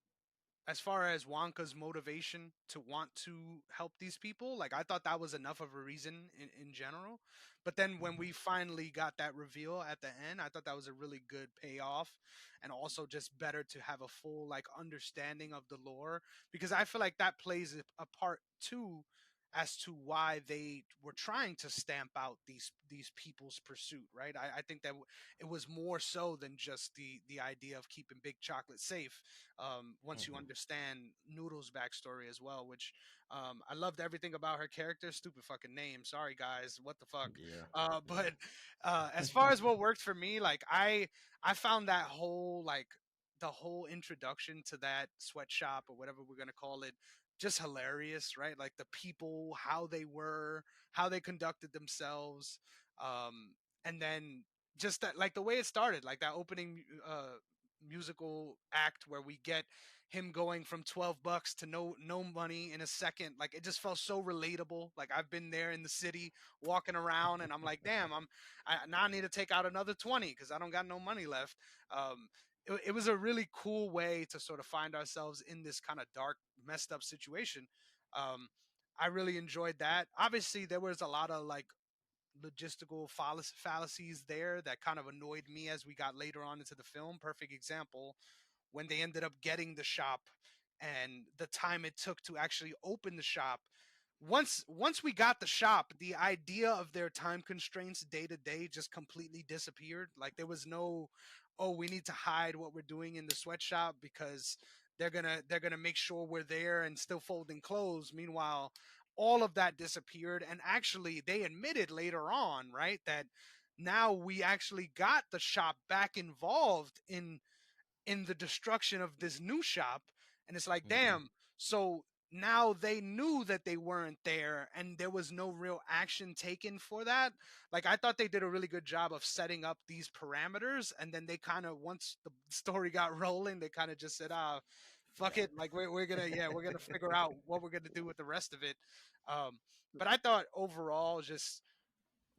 as far as Wonka's motivation to want to help these people, like I thought that was enough of a reason in general. But then when we finally got that reveal at the end, I thought that was a really good payoff, and also just better to have a full like understanding of the lore, because I feel like that plays a part too as to why they were trying to stamp out these people's pursuit, right? I think that it was more so than just the idea of keeping Big Chocolate safe. Once you Mhm. understand Noodle's backstory as well, which I loved everything about her character. Stupid fucking name. Sorry guys, what the fuck. Yeah. But as Yeah. far as what worked for me, like I found that whole like the whole introduction to that sweatshop or whatever we're gonna call it just hilarious, right? Like the people, how they were, how they conducted themselves, and then just that, like the way it started, like that opening musical act where we get him going from $12 to no money in a second. Like it just felt so relatable. Like I've been there in the city walking around and I'm like, damn, now I need to take out another 20 because I don't got no money left. It was a really cool way to sort of find ourselves in this kind of dark, messed up situation. um, I really enjoyed that. Obviously there was a lot of like logistical fallacies there that kind of annoyed me as we got later on into the film. Perfect example, when they ended up getting the shop and the time it took to actually open the shop. Once we got the shop, the idea of their time constraints day to day just completely disappeared. Like there was no, oh, we need to hide what we're doing in the sweatshop because they're gonna make sure we're there and still folding clothes. Meanwhile, all of that disappeared, and actually they admitted later on, right, that now we actually got the shop back involved in the destruction of this new shop. And it's like, Mm-hmm. damn, so now they knew that they weren't there and there was no real action taken for that. Like I thought they did a really good job of setting up these parameters, and then they kind of, once the story got rolling, they kind of just said, fuck Yeah. it, like we're gonna, yeah, we're gonna figure out what we're gonna do with the rest of it. But I thought overall, just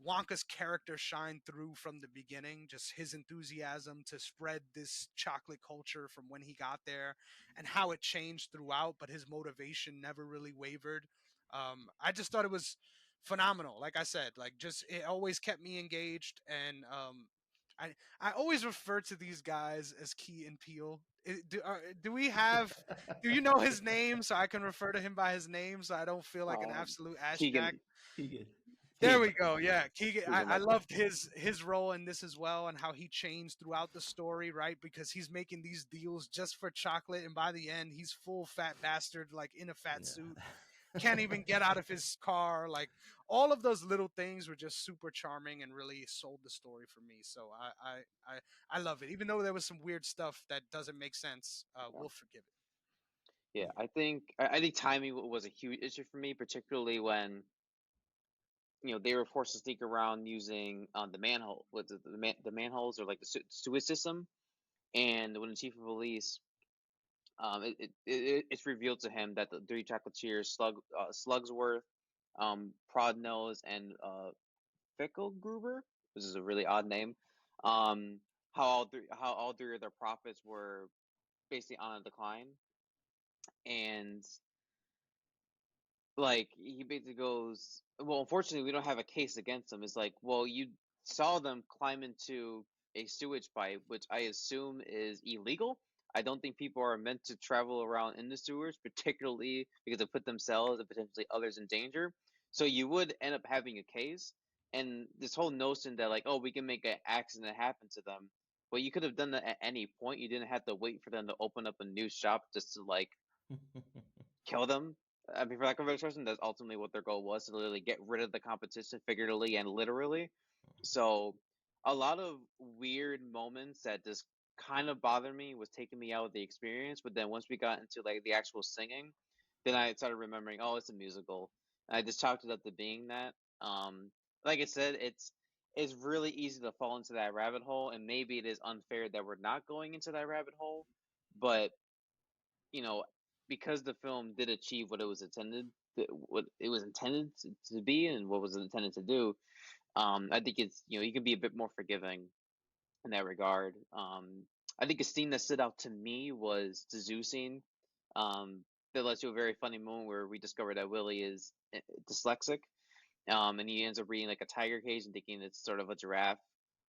Wonka's character shined through from the beginning, just his enthusiasm to spread this chocolate culture from when he got there, and how it changed throughout, but his motivation never really wavered. I just thought it was phenomenal. Like I said, like just it always kept me engaged, and I always refer to these guys as Key and Peele. Do we have? Do you know his name so I can refer to him by his name so I don't feel like an absolute ass jack? Keegan Keegan. There Keegan we go. Yeah, Keegan. Keegan I Michael. loved his role in this as well, and how he changed throughout the story, right? Because he's making these deals just for chocolate, and by the end, he's full fat bastard, like in a fat suit, can't even get out of his car. Like all of those little things were just super charming and really sold the story for me. So I love it, even though there was some weird stuff that doesn't make sense. Yeah, We'll forgive it. yeah. I think timing was a huge issue for me, particularly when they were forced to sneak around using the manhole, with the manholes, or like the sewage system. And when the chief of police, it's revealed to him that the three chocolatiers, Slugsworth, Prodnose, and Fickelgruber, which is a really odd name, um, how all three of their profits were basically on a decline. And like he basically goes, well, unfortunately we don't have a case against them. It's like, well, you saw them climb into a sewage pipe, which I assume is illegal. I don't think people are meant to travel around in the sewers, particularly because they put themselves and potentially others in danger. So you would end up having a case. And this whole notion that, like, oh, we can make an accident happen to them, well, you could have done that at any point. You didn't have to wait for them to open up a new shop just to like kill them. I mean, for lack of a better expression, that's ultimately what their goal was, to literally get rid of the competition, figuratively and literally. So, a lot of weird moments that just kind of bothered me was taking me out of the experience. But then once we got into like the actual singing, then I started remembering, oh, it's a musical. And I just chalked it up to being that. Um, like I said, it's really easy to fall into that rabbit hole, and maybe it is unfair that we're not going into that rabbit hole. But you know, because the film did achieve what it was intended to be, and what was intended to do, I think it's you can be a bit more forgiving in that regard. I think a scene that stood out to me was the zoo scene. Um, that led to a very funny moment where we discover that Willie is dyslexic, and he ends up reading like a tiger cage and thinking it's sort of a giraffe.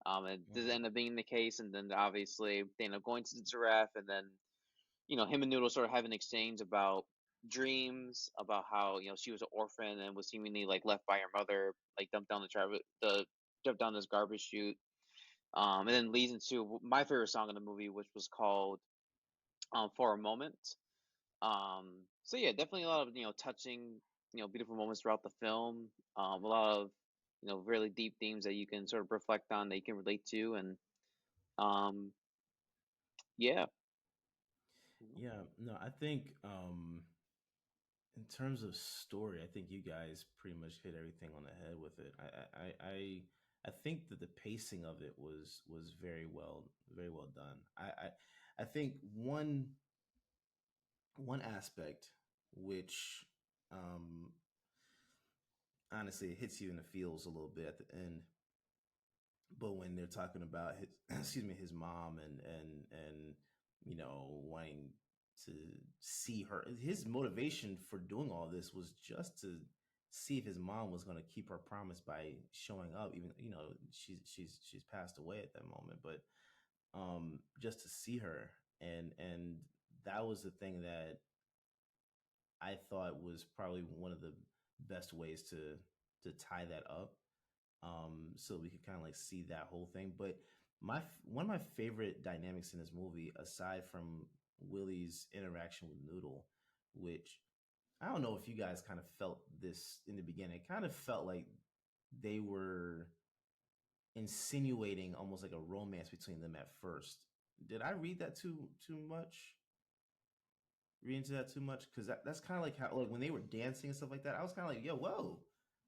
It does end up being the case, and then obviously they end up going to the giraffe, and then him and Noodle sort of have an exchange about dreams, about how she was an orphan and was seemingly like left by her mother, like dumped down this garbage chute, and then leads into my favorite song in the movie, which was called "For a Moment." So yeah, definitely a lot of touching, beautiful moments throughout the film. A lot of really deep themes that you can sort of reflect on, that you can relate to, and um, yeah. Yeah, no, I think in terms of story, I think you guys pretty much hit everything on the head with it. I think that the pacing of it was very well done. I think one aspect which um honestly it hits you in the feels a little bit at the end, but when they're talking about his excuse me, his mom and wanting to see her, his motivation for doing all this was just to see if his mom was going to keep her promise by showing up, even she's passed away at that moment, but just to see her. And that was the thing that I thought was probably one of the best ways to tie that up, so we could kind of like see that whole thing. But one of my favorite dynamics in this movie, aside from Willie's interaction with Noodle, which I don't know if you guys kind of felt this in the beginning. It kind of felt like they were insinuating almost like a romance between them at first. Did I read that too much? Read into that too much? Because that's kind of like how, like when they were dancing and stuff like that. I was kind of like, yo, whoa,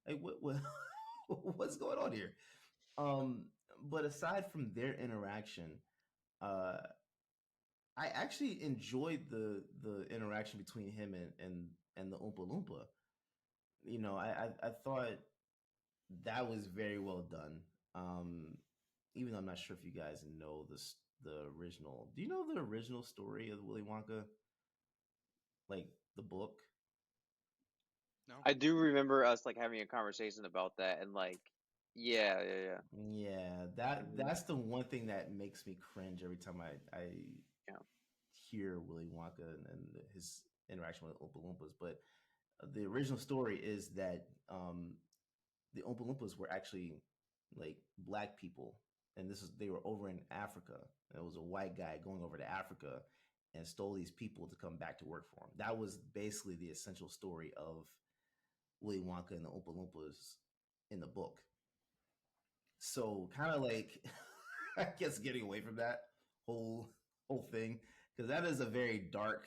like what what's going on here? Um, but aside from their interaction, uh, I actually enjoyed the interaction between him and the Oompa Loompa. You know, I thought that was very well done. Um, even though I'm not sure if you guys know the original. Do you know the original story of Willy Wonka? Like the book? No. I do remember us like having a conversation about that, and like, yeah, yeah, yeah. Yeah, Hmm. that's the one thing that makes me cringe every time I Yeah. hear Willy Wonka and his interaction with Oompa Loompas. But the original story is that the Oompa Loompas were actually like black people, and they were over in Africa. It was a white guy going over to Africa and stole these people to come back to work for him. That was basically the essential story of Willy Wonka and the Oompa Loompas in the book. So kind of like, I guess getting away from that whole whole thing, because that is a very dark.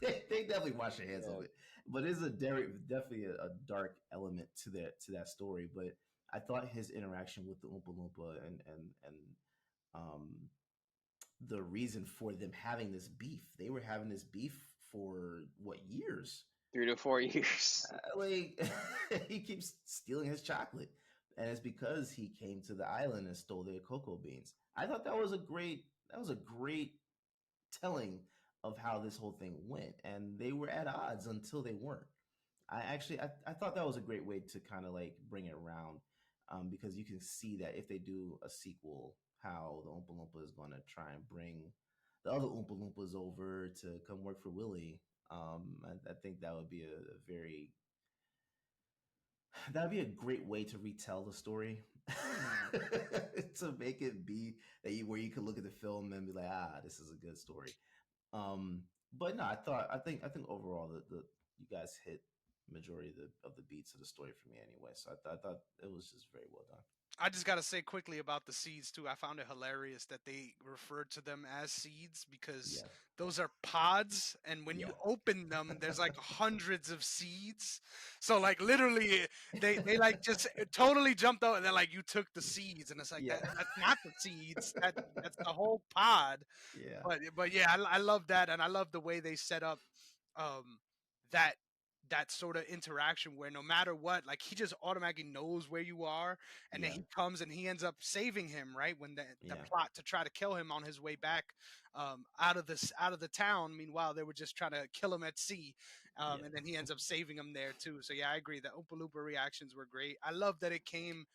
They definitely wash their hands of Yeah. it, but it's definitely a dark element to that story. But I thought his interaction with the Oompa Loompa and um, the reason for them having this beef, they were having this beef for what, years? 3 to 4 years. Like he keeps stealing his chocolate, and it's because he came to the island and stole their cocoa beans. I thought that was a great telling of how this whole thing went, and they were at odds until they weren't. I thought that was a great way to kind of like bring it around, because you can see that if they do a sequel, how the Oompa Loompa is going to try and bring the other Oompa Loompas over to come work for Willie. I think that would be a very that'd be a great way to retell the story. To make it be that where you could look at the film and be like, ah, this is a good story. Um, but no, I think overall the you guys hit majority of the beats of the story for me anyway. So I thought it was just very well done. I just got to say quickly about the seeds too. I found it hilarious that they referred to them as seeds because Yeah, those are pods, and when you yeah, open them, there's like hundreds of seeds. So like literally, they like just totally jumped out, and they're like, "You took the seeds," and it's like yeah, that's not the seeds. That's the whole pod. yeah, But yeah, I love that, and I love the way they set up um that that sort of interaction where no matter what, like he just automatically knows where you are, and then yeah, he comes and he ends up saving him right when the yeah, plot to try to kill him on his way back out of the town. Meanwhile, they were just trying to kill him at sea, yeah. and then he ends up saving him there too. So yeah, I agree. The Oompa Loompa reactions were great. I love that it came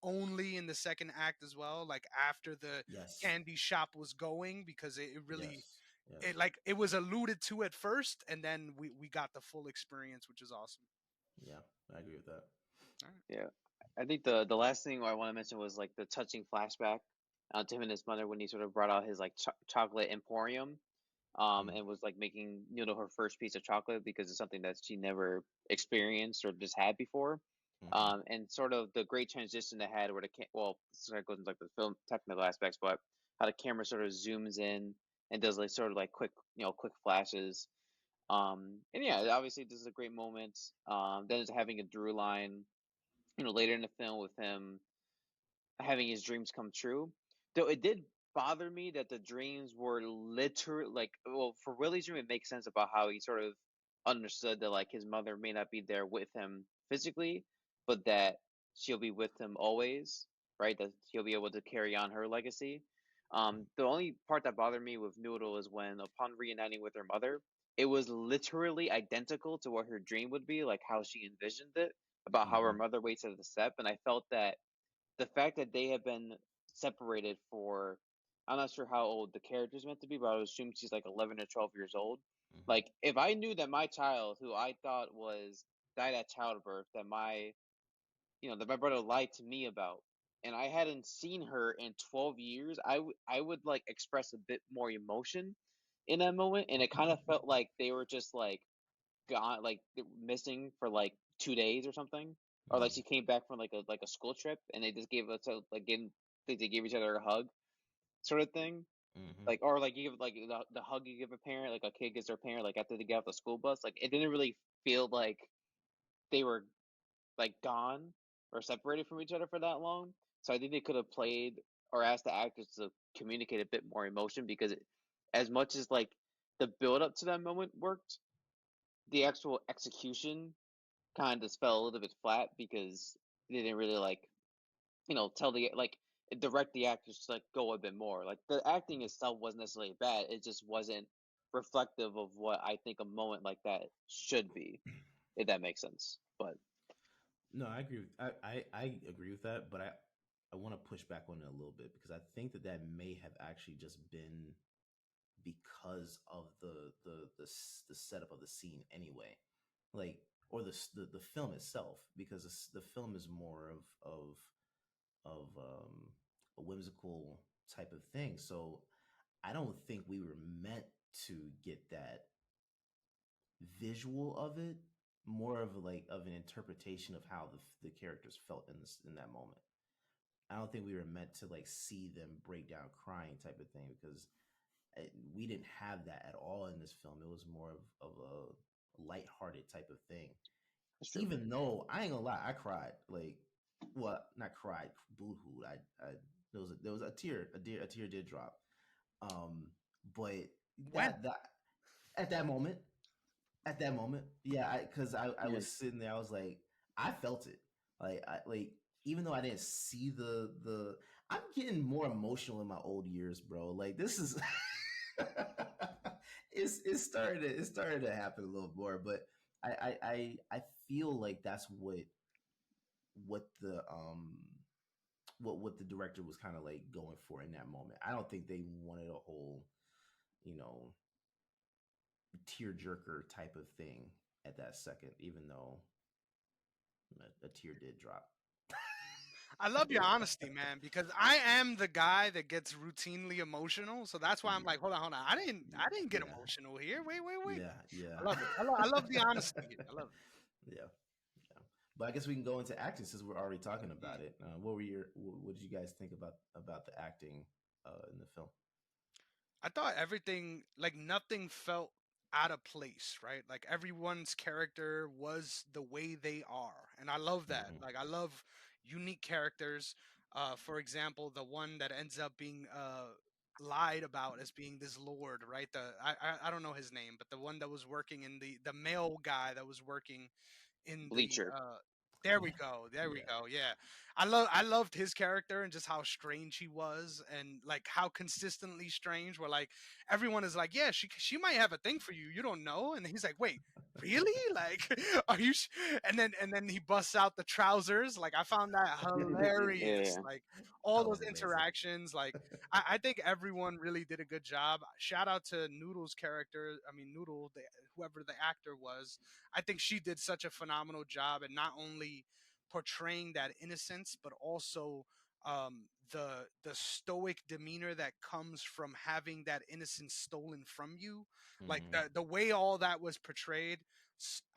only in the second act as well, like after the Yes, candy shop was going, because it really yes, yes, it like it was alluded to at first, and then we got the full experience, which is awesome. yeah. I agree with that. All right. Yeah. I think the last thing I want to mention was like the touching flashback to him and his mother when he sort of brought out his like chocolate emporium, Mm, and was like making her first piece of chocolate because it's something that she never experienced or just had before. mm-hmm. And sort of the great transition they had where well, sort of goes into like the film technical aspects, but how the camera sort of zooms in and does like sort of like quick flashes. And yeah, obviously this is a great moment. Then it's having a through line, later in the film with him having his dreams come true. Though it did bother me that the dreams were literally like, well, for Willie's dream, it makes sense about how he sort of understood that like his mother may not be there with him physically, but that she'll be with him always, right? That he'll be able to carry on her legacy. The only part that bothered me with Noodle is when, upon reuniting with her mother, it was literally identical to what her dream would be, like how she envisioned it, about how her Mm-hmm. mother waits at the step, and I felt that the fact that they have been separated for, I'm not sure how old the character's meant to be, but I would assume she's like 11 or 12 years old. Mm-hmm. Like, if I knew that my child, who I thought was died at childbirth, that my brother lied to me about, and I hadn't seen her in 12 years, I would like express a bit more emotion in that moment, and it kind of felt like they were just like gone, like missing for like 2 days or something, or like she came back from like a school trip, and they just gave us a like they gave each other a hug, sort of thing. Mm-hmm. Like, or like you give like the hug you give a parent, like a kid gives their parent, like after they get off the school bus. Like, it didn't really feel like they were like gone or separated from each other for that long. So I think they could have played or asked the actors to communicate a bit more emotion, because as much as like the build up to that moment worked, the actual execution kind of just fell a little bit flat, because they didn't really like tell the like direct the actors to like go a bit more. Like, the acting itself wasn't necessarily bad. It just wasn't reflective of what I think a moment like that should be, if that makes sense. But No, I agree. I agree with that, but I want to push back on it a little bit because I think that that may have actually just been because of the setup of the scene anyway, like or the film itself, because the film is more of a whimsical type of thing. So I don't think we were meant to get that visual of it, more of like of an interpretation of how the characters felt in that moment. I don't think we were meant to like see them break down crying type of thing, because we didn't have that at all in this film. It was more of a lighthearted type of thing. that's true. Even though I ain't gonna lie, I cried. Like, well, not cried, boohooed. I there was a tear, a tear did drop. Um, but When? that at that moment, yeah, because I Yeah, was sitting there, I was like, I felt it. Like even though I didn't see I'm getting more emotional in my old years, bro. Like this is it's started to happen a little more, but I feel like that's what the what the director was kind of like going for in that moment. I don't think they wanted a whole, you know, tearjerker type of thing at that second, even though a tear did drop. I love your honesty, man, because I am the guy that gets routinely emotional. So that's why I'm like, hold on. I didn't get Yeah, emotional here. Wait. yeah, yeah, I love it. I love the honesty here. I love yeah, yeah. But I guess we can go into acting since we're already talking it. about it. What did you guys think about the acting in the film? I thought everything, like nothing felt out of place, right? Like everyone's character was the way they are. And I love that. Mm-hmm. Like I love unique characters. For example, the one that ends up being lied about as being this lord, right? I don't know his name, but the one that was working in the male guy that was working in the Bleacher. there we go. There we Yeah. go. Yeah. I loved his character and just how strange he was and like how consistently strange where like everyone is like, "Yeah, she might have a thing for you. You don't know." And he's like, "Wait, really? Like are you and then he busts out the trousers. Like I found that hilarious. Yeah, Like That all was those amazing. interactions like I think everyone really did a good job. Shout out to Noodle's character. I mean, whoever the actor was, I think she did such a phenomenal job at not only portraying that innocence, but also the stoic demeanor that comes from having that innocence stolen from you. Like Mm-hmm. the way all that was portrayed,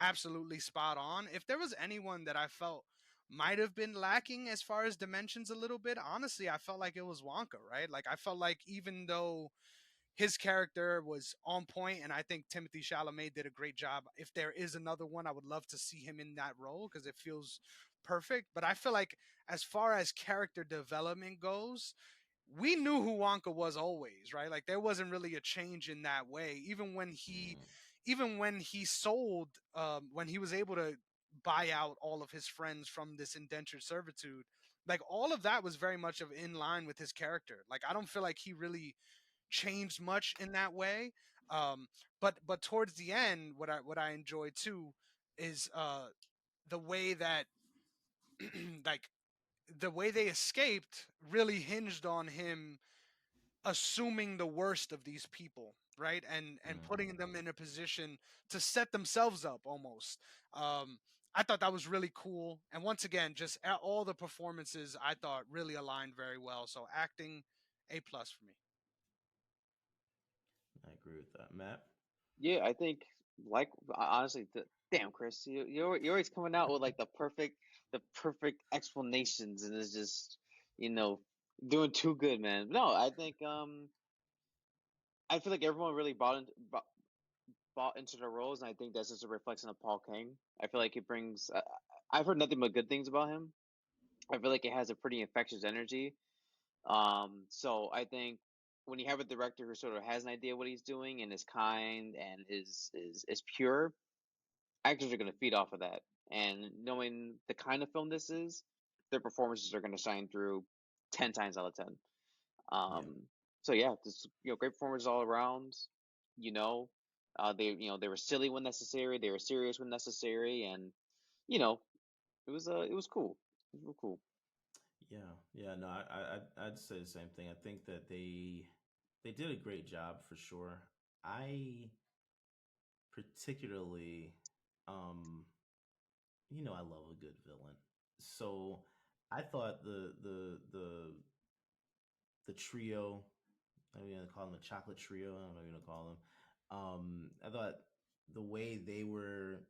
absolutely spot on. If there was anyone that I felt might have been lacking as far as dimensions a little bit, honestly, I felt like it was Wonka, right? Like I felt like even though his character was on point, and I think Timothée Chalamet did a great job. If there is another one, I would love to see him in that role because it feels perfect. But I feel like as far as character development goes, we knew who Wonka was always, right? Like there wasn't really a change in that way. Even when he sold, when he was able to buy out all of his friends from this indentured servitude, like all of that was very much of in line with his character. Like I don't feel like he really changed much in that way. Um, but towards the end, what I enjoyed too is the way that like the way they escaped really hinged on him assuming the worst of these people, right? And putting them in a position to set themselves up almost. I thought that was really cool. And once again, just all the performances I thought really aligned very well. So acting, A+ for me. I agree with that, Matt. Yeah, I think like honestly, damn Chris, you're always coming out with like the perfect explanations, and it's just you know doing too good, man. No, I think I feel like everyone really bought into the roles, and I think that's just a reflection of Paul King. I feel like it brings. I've heard nothing but good things about him. I feel like it has a pretty infectious energy. So I think when you have a director who sort of has an idea what he's doing and is kind and is pure, actors are going to feed off of that. And knowing the kind of film this is, their performances are going to shine through 10 times out of 10. Yeah. Um, so yeah, just great performances all around. You know, they were silly when necessary, they were serious when necessary, and you know, it was cool. It was real cool. Yeah, yeah, no, I'd say the same thing. I think that they did a great job for sure. I particularly, um, I love a good villain. So I thought the trio, I'm gonna call them a chocolate trio. I don't know what you're gonna call them. I thought the way they were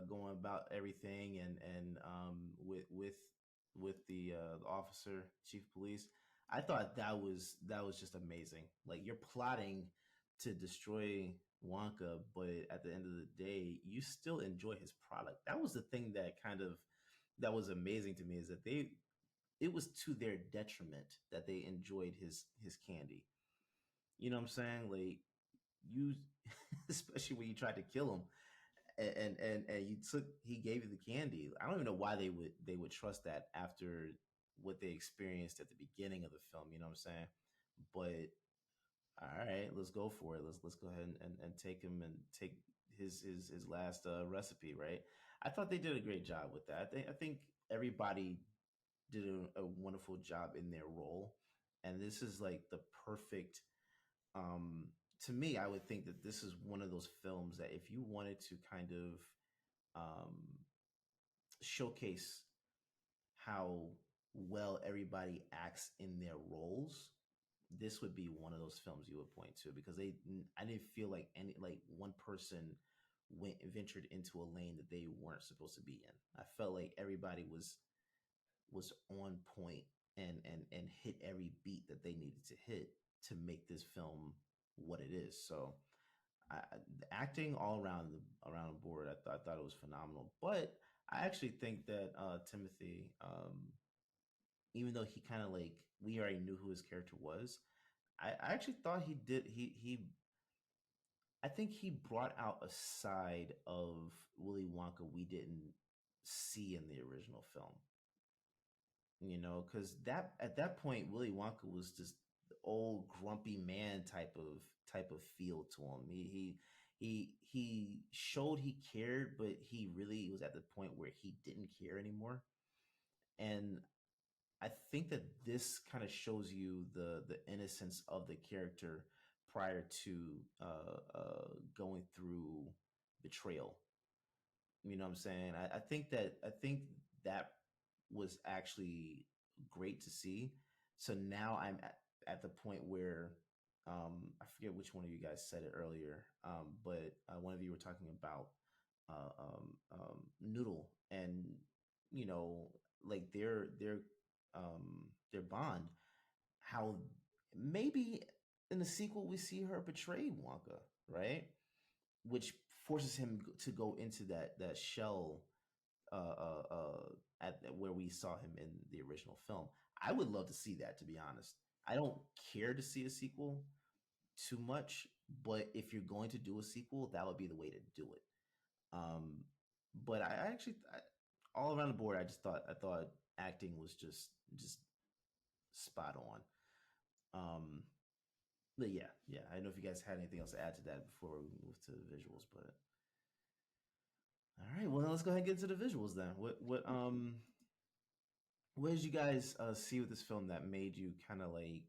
going about everything, and with the officer, chief of police, I thought that was just amazing. Like you're plotting to destroy Wonka, but at the end of the day, you still enjoy his product. That was the thing that was amazing to me is that it was to their detriment that they enjoyed his candy. You know what I'm saying? Like you, especially when you tried to kill him, and he gave you the candy. I don't even know why they would trust that after what they experienced at the beginning of the film. You know what I'm saying? But all right, let's go for it. Let's go ahead and take him and take his last recipe. Right? I thought they did a great job with that. I think everybody did a wonderful job in their role, and this is like the perfect. Um, to me, I would think that this is one of those films that if you wanted to kind of showcase how well everybody acts in their roles, this would be one of those films you would point to because I didn't feel like any like one person ventured into a lane that they weren't supposed to be in. I felt like everybody was on point and hit every beat that they needed to hit to make this film what it is. So the acting all around the board, I thought it was phenomenal. But I actually think that Timothy, even though he kind of like we already knew who his character was, I actually thought he did he I think he brought out a side of Willy Wonka we didn't see in the original film. Because that at that point Willy Wonka was just the old grumpy man type of feel to him. He showed he cared, but he really was at the point where he didn't care anymore. And I think that this kind of shows you the innocence of the character prior to going through betrayal. You know what I'm saying? I think that was actually great to see. So now I'm at the point where I forget which one of you guys said it earlier, but one of you were talking about Noodle and you know like their bond. How maybe in the sequel we see her betray Wonka, right? Which forces him to go into that shell at where we saw him in the original film. I would love to see that, to be honest. I don't care to see a sequel too much, but if you're going to do a sequel, that would be the way to do it. Um, but I actually, all around the board, I thought acting was just spot on. But yeah. I don't know if you guys had anything else to add to that before we move to the visuals, but all right. Well, let's go ahead and get into the visuals then. What did you guys see with this film that made you kind of like,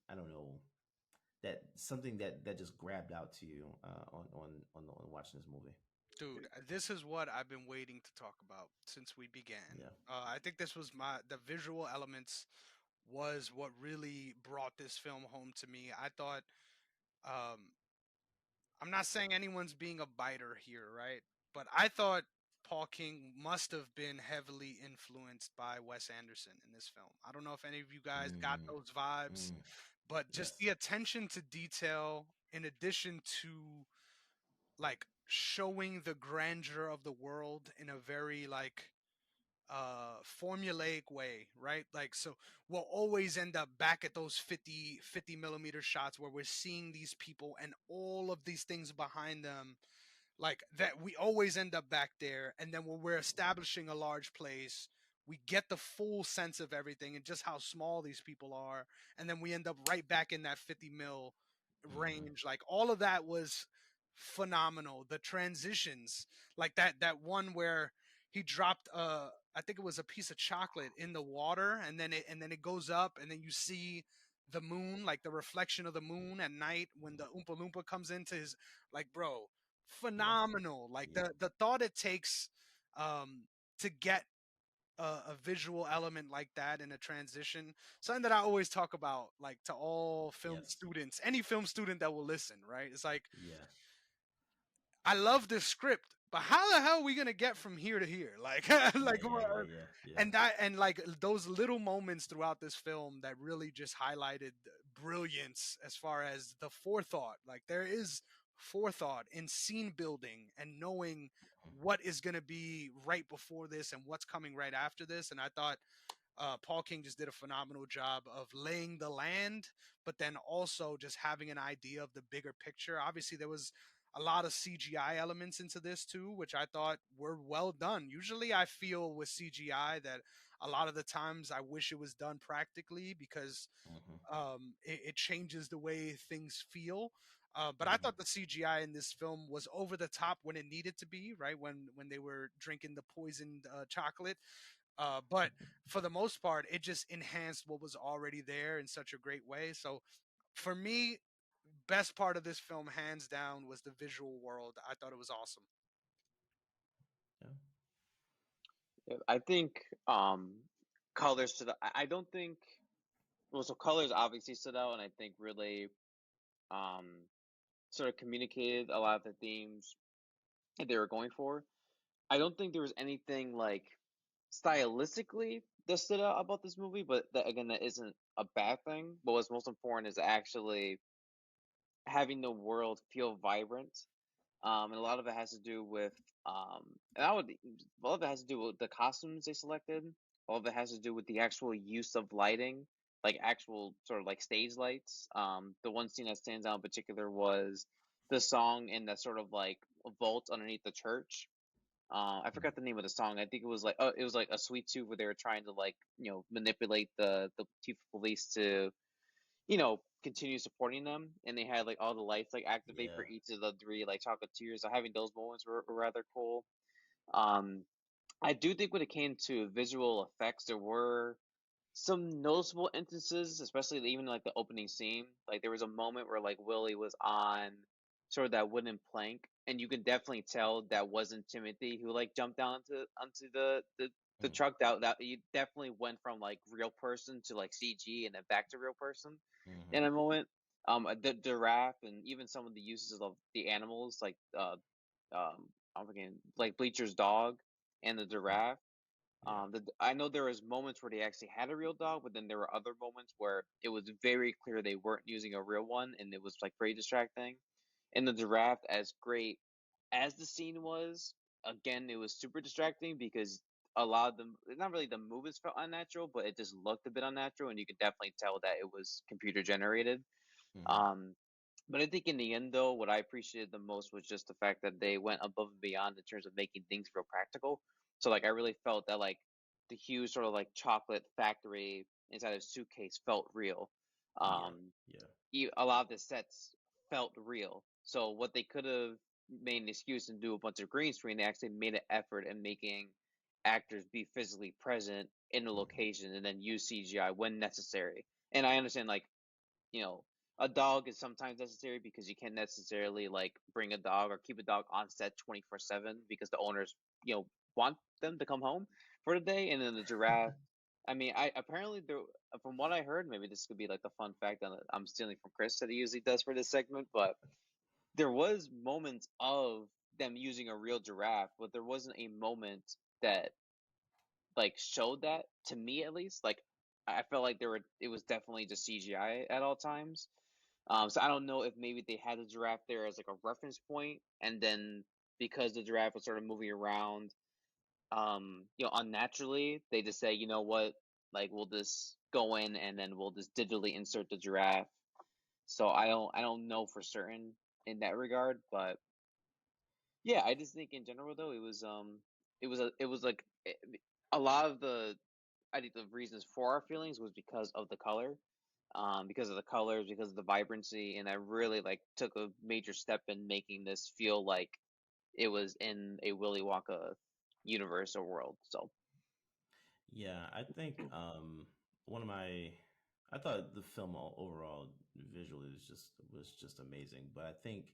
I don't know, that something that just grabbed out to you on watching this movie? Dude, this is what I've been waiting to talk about since we began. Yeah. I think this was the visual elements was what really brought this film home to me. I thought, um, I'm not saying anyone's being a biter here, right? But I thought Paul King must have been heavily influenced by Wes Anderson in this film. I don't know if any of you guys got Mm, those vibes, mm, but yes. just the attention to detail, in addition to like showing the grandeur of the world in a very like formulaic way, right? Like, so we'll always end up back at those 50 millimeter shots where we're seeing these people and all of these things behind them, like that. We always end up back there, and then when we're establishing a large place, we get the full sense of everything and just how small these people are, and then we end up right back in that 50 mil Mm-hmm. range. Like, all of that was phenomenal. The transitions, like that one where he dropped I think it was a piece of chocolate in the water, and then it goes up, and then you see the moon, like the reflection of the moon at night when the Oompa Loompa comes into his, like, bro, Yeah. phenomenal. Like Yeah. the thought it takes to get a visual element like that in a transition, something that I always talk about, like, to all film Yes. students, any film student that will listen, right? It's like, Yeah. I love this script, but how the hell are we gonna get from here to here? Like, Yeah. like, Yeah. Yeah. Yeah. Yeah. and like those little moments throughout this film that really just highlighted brilliance as far as the forethought. Like, there is forethought in scene building and knowing what is gonna be right before this and what's coming right after this. And I thought Paul King just did a phenomenal job of laying the land, but then also just having an idea of the bigger picture. Obviously, there was a lot of CGI elements into this too, which I thought were well done. Usually, I feel with CGI that a lot of the times I wish it was done practically, because Mm-hmm. it changes the way things feel. But I Mm-hmm. thought the CGI in this film was over the top when it needed to be, right? When they were drinking the poisoned chocolate, but for the most part, it just enhanced what was already there in such a great way. So for me, best part of this film, hands down, was the visual world. I thought it was awesome. Yeah. Yeah, I think colors stood out. I don't think, well, so colors obviously stood out, and I think really um sort of communicated a lot of the themes that they were going for. I don't think there was anything like stylistically that stood out about this movie, but that, again, that isn't a bad thing. But what's most important is actually having the world feel vibrant. And a lot of it has to do with, and I would, a lot of it has to do with the costumes they selected. All of it has to do with the actual use of lighting, like actual sort of like stage lights. The one scene that stands out in particular was the song in that sort of like vault underneath the church. I Mm-hmm. forgot the name of the song. I think it was like a Sweet Tooth, where they were trying to, like, manipulate the chief of police to, continue supporting them, and they had like all the lights like activate for Yeah. each of the three like chocolatiers. So having those moments were rather cool. Um, I do think when it came to visual effects, there were some noticeable instances, especially even like the opening scene. Like, there was a moment where like Willie was on sort of that wooden plank, and you can definitely tell that wasn't Timothy who like jumped down onto the Mm-hmm. truck. That he definitely went from like real person to like CG and then back to real person Mm-hmm. in a moment. The giraffe and even some of the uses of the animals, like I'm forgetting, like Bleacher's dog and the giraffe. Yeah. I know there was moments where they actually had a real dog, but then there were other moments where it was very clear they weren't using a real one, and it was like very distracting. And the giraffe, as great as the scene was, again, it was super distracting because a lot of them, not really the movements felt unnatural, but it just looked a bit unnatural, and you could definitely tell that it was computer generated. Mm-hmm. Um, but I think in the end, though, what I appreciated the most was just the fact that they went above and beyond in terms of making things real practical. So, like, I really felt that, like, the huge sort of like chocolate factory inside a suitcase felt real. Yeah. Um, Yeah. a lot of the sets felt real. So what they could have made an excuse and do a bunch of green screen, they actually made an effort in making actors be physically present in the Mm-hmm. location and then use CGI when necessary. And I understand, like, you know, a dog is sometimes necessary because you can't necessarily like bring a dog or keep a dog on set 24/7 because the owners, want them to come home for the day. And then the giraffe, I mean, I apparently there, from what I heard, maybe this could be like the fun fact that I'm stealing from Chris that he usually does for this segment, but there was moments of them using a real giraffe, but there wasn't a moment that like showed that to me at least. Like I felt like it was definitely just CGI at all times. So I don't know if maybe they had the giraffe there as like a reference point, and then because the giraffe was sort of moving around, unnaturally, they just say, you know what, like we'll just go in and then we'll just digitally insert the giraffe. So I don't know for certain in that regard, but yeah, I just think in general though it was like a lot of the I think the reasons for our feelings was because of the color, because of the colors, because of the vibrancy, and I really like took a major step in making this feel like it was in a Willy Wonka universe or world. So Yeah, I think one of my I thought the film overall visually was just amazing, but I think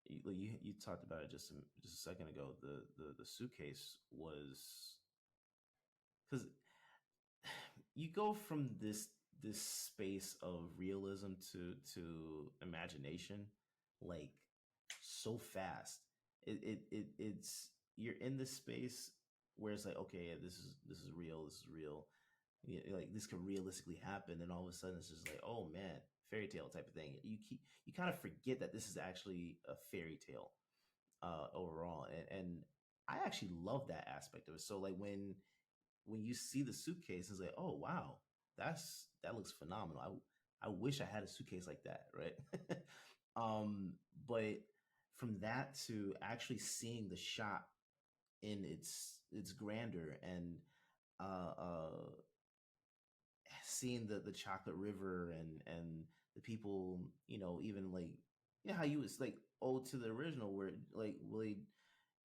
you talked about it just a second ago. The suitcase was because you go from this space of realism to imagination like so fast. It's you're in this space where it's like, okay, yeah, this is real, this is real. Like this could realistically happen, and all of a sudden it's just like, oh man, fairy tale type of thing. You kind of forget that this is actually a fairy tale overall, and I actually love that aspect of it. So like when you see the suitcase, it's like, oh wow, that looks phenomenal. I wish I had a suitcase like that, right? um, but from that to actually seeing the shot in its grandeur and seeing the chocolate river and the people, even like how you was like old to the original where like Willie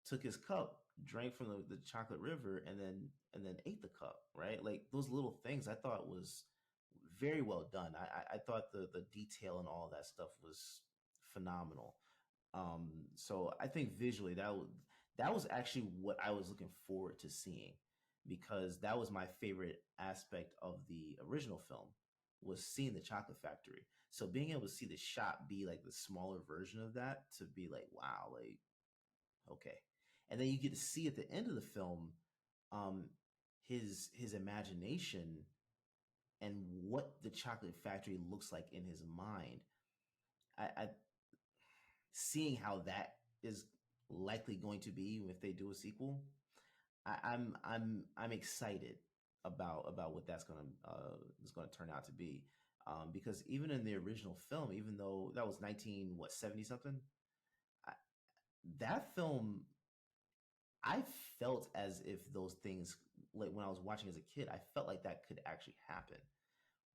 took his cup, drank from the chocolate river, and then ate the cup, right? Like those little things I thought was very well done. I thought the detail and all that stuff was phenomenal. So I think visually that was actually what I was looking forward to seeing, because that was my favorite aspect of the original film, was seeing the chocolate factory. So being able to see the shot be like the smaller version of that, to be like, wow, like okay. And then you get to see at the end of the film um his imagination and what the chocolate factory looks like in his mind. I seeing how that is likely going to be if they do a sequel. I'm excited about what that's gonna is gonna turn out to be. Because even in the original film, even though that was 1970 something, I, that film, I felt as if those things, like when I was watching as a kid, I felt like that could actually happen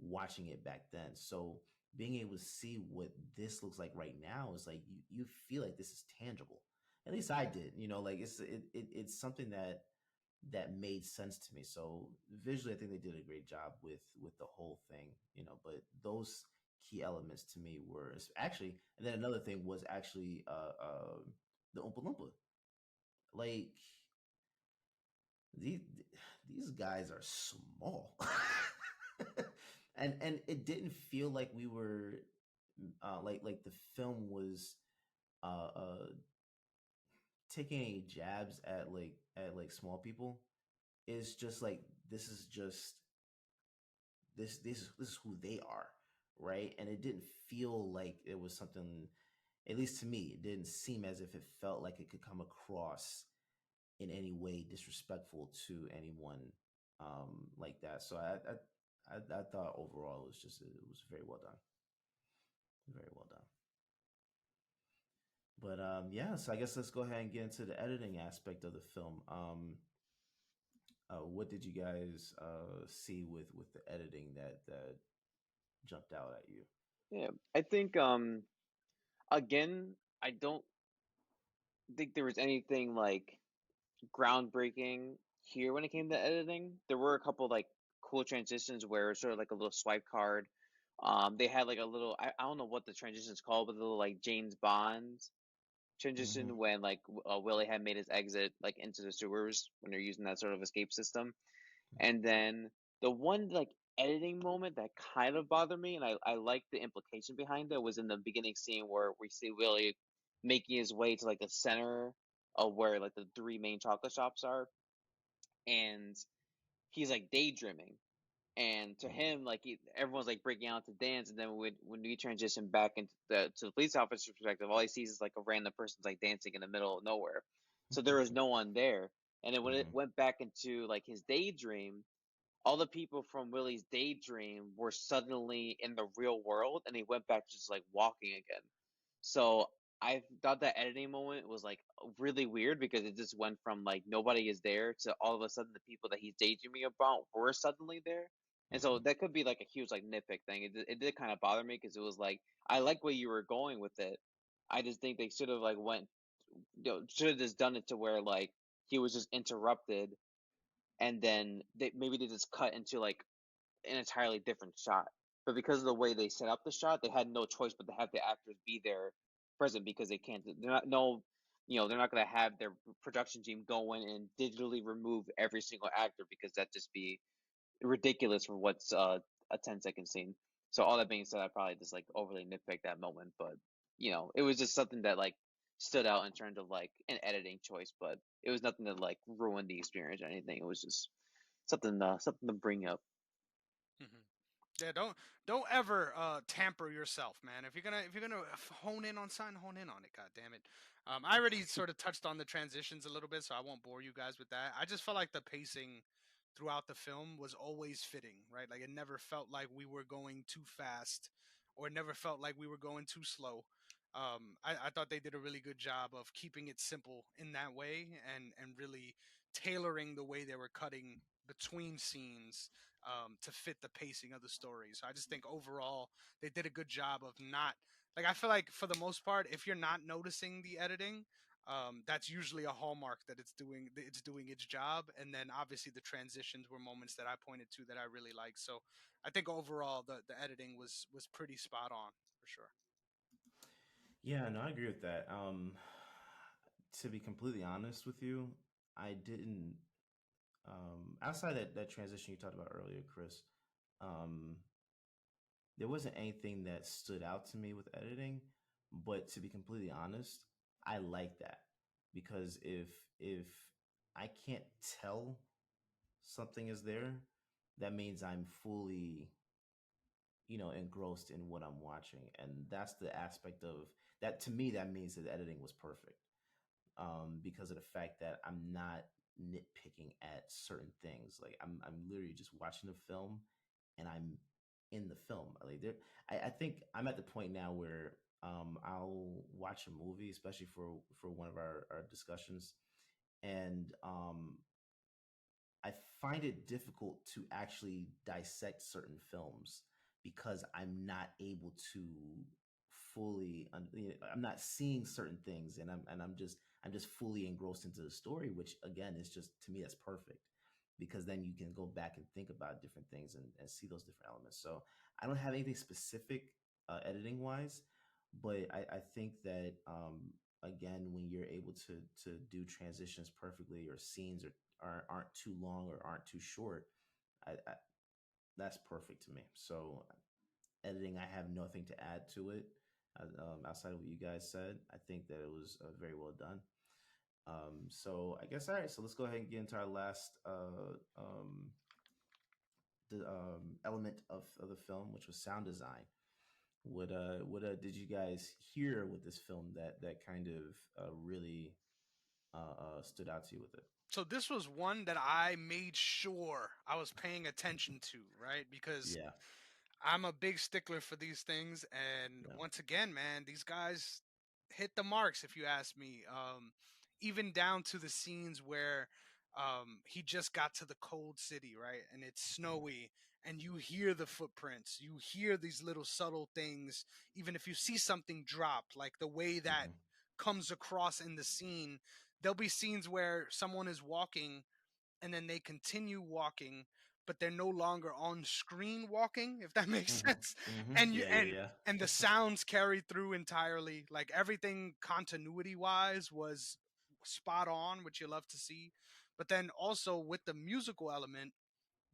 watching it back then. So being able to see what this looks like right now is like you feel like this is tangible. At least I did. Like it's something that made sense to me. So visually, I think they did a great job with the whole thing. But those key elements to me were actually, and then another thing was actually the Oompa Loompa. Like these these guys are small. And it didn't feel like we were like the film was uh uh taking any jabs at small people. It's just like this is just this is who they are, right? And it didn't feel like it was something, at least to me, it didn't seem as if it felt like it could come across in any way disrespectful to anyone like that. So I thought overall it was very well done, very well done. But yeah, so I guess let's go ahead and get into the editing aspect of the film. What did you guys see with the editing that jumped out at you? yeah, I think again, I don't think there was anything like groundbreaking here when it came to editing. There were a couple like cool transitions where it's sort of like a little swipe card They had like a little, I don't know what the transition is called, but the little like James Bond Mm-hmm. transition when like Willie had made his exit like into the sewers when they're using that sort of escape system. And then the one like editing moment that kind of bothered me, and I like the implication behind it, was in the beginning scene where we see Willie making his way to like the center of where like the three main chocolate shops are, and he's like daydreaming. And to him, like everyone's like breaking out to dance, and then when we transition back into the police officer's perspective, all he sees is like a random person's like dancing in the middle of nowhere. So there was no one there. And then when it Mm-hmm. went back into like his daydream, all the people from Willie's daydream were suddenly in the real world, and he went back to just like walking again. So I thought that editing moment was like really weird because it just went from like nobody is there to all of a sudden the people that he's daydreaming about were suddenly there. And so Mm-hmm. that could be like a huge like nitpick thing. It did kind of bother me because it was like I like where you were going with it. I just think they should have like went, should have just done it to where like he was just interrupted, and then maybe they just cut into like an entirely different shot. But because of the way they set up the shot, they had no choice but to have the actors be there present because they can't. They're not no, they're not gonna have their production team go in and digitally remove every single actor because that'd just be ridiculous for what's a 10-second scene. So all that being said, I probably just like overly nitpicked that moment, but it was just something that like stood out in terms of like an editing choice, but it was nothing that like ruined the experience or anything. It was just something to bring up. Mhm. Yeah, don't ever tamper yourself, man. If you're gonna hone in on something, hone in on it. God damn it. I already sort of touched on the transitions a little bit, so I won't bore you guys with that. I just felt like the pacing throughout the film was always fitting, right? Like it never felt like we were going too fast, or it never felt like we were going too slow. I thought they did a really good job of keeping it simple in that way, and really tailoring the way they were cutting between scenes to fit the pacing of the story. So I just think overall they did a good job of not, like, I feel like for the most part, if you're not noticing the editing, that's usually a hallmark that it's doing its job. And then obviously the transitions were moments that I pointed to that I really like. So I think overall the editing was pretty spot on for sure. Yeah, no, I agree with that. To be completely honest with you, I didn't. Outside that transition you talked about earlier, Chris, um, there wasn't anything that stood out to me with editing. But to be completely honest, I like that because if I can't tell something is there, that means I'm fully engrossed in what I'm watching, and that's the aspect of that. To me, that means that the editing was perfect, because of the fact that I'm not nitpicking at certain things. Like I'm literally just watching the film, and I'm in the film. Like I think I'm at the point now where I'll watch a movie, especially for one of our discussions, and I find it difficult to actually dissect certain films because I'm not able to I'm not seeing certain things, and I'm just fully engrossed into the story, which again is just, to me, that's perfect, because then you can go back and think about different things, and see those different elements. So I don't have anything specific editing wise, but I think that again, when you're able to do transitions perfectly, or scenes aren't too long or aren't too short, I that's perfect to me. So editing, I have nothing to add to it, outside of what you guys said. I think that it was very well done. So I guess, all right. So let's go ahead and get into our last element of the film, which was sound design. What did you guys hear with this film that kind of really stood out to you with it? So this was one that I made sure I was paying attention to, right? Because Yeah. I'm a big stickler for these things, and Yeah. once again, man, these guys hit the marks. If you ask me, even down to the scenes where he just got to the cold city, right, and it's snowy, and you hear the footprints, you hear these little subtle things. Even if you see something drop, like the way that Hmm. comes across in the scene, there'll be scenes where someone is walking and then they continue walking, but they're no longer on screen walking, if that makes Mm-hmm. sense. Mm-hmm. And you Yeah, yeah, yeah. and the sounds carried through entirely. Like everything continuity wise was spot on, which you love to see. But then also with the musical element,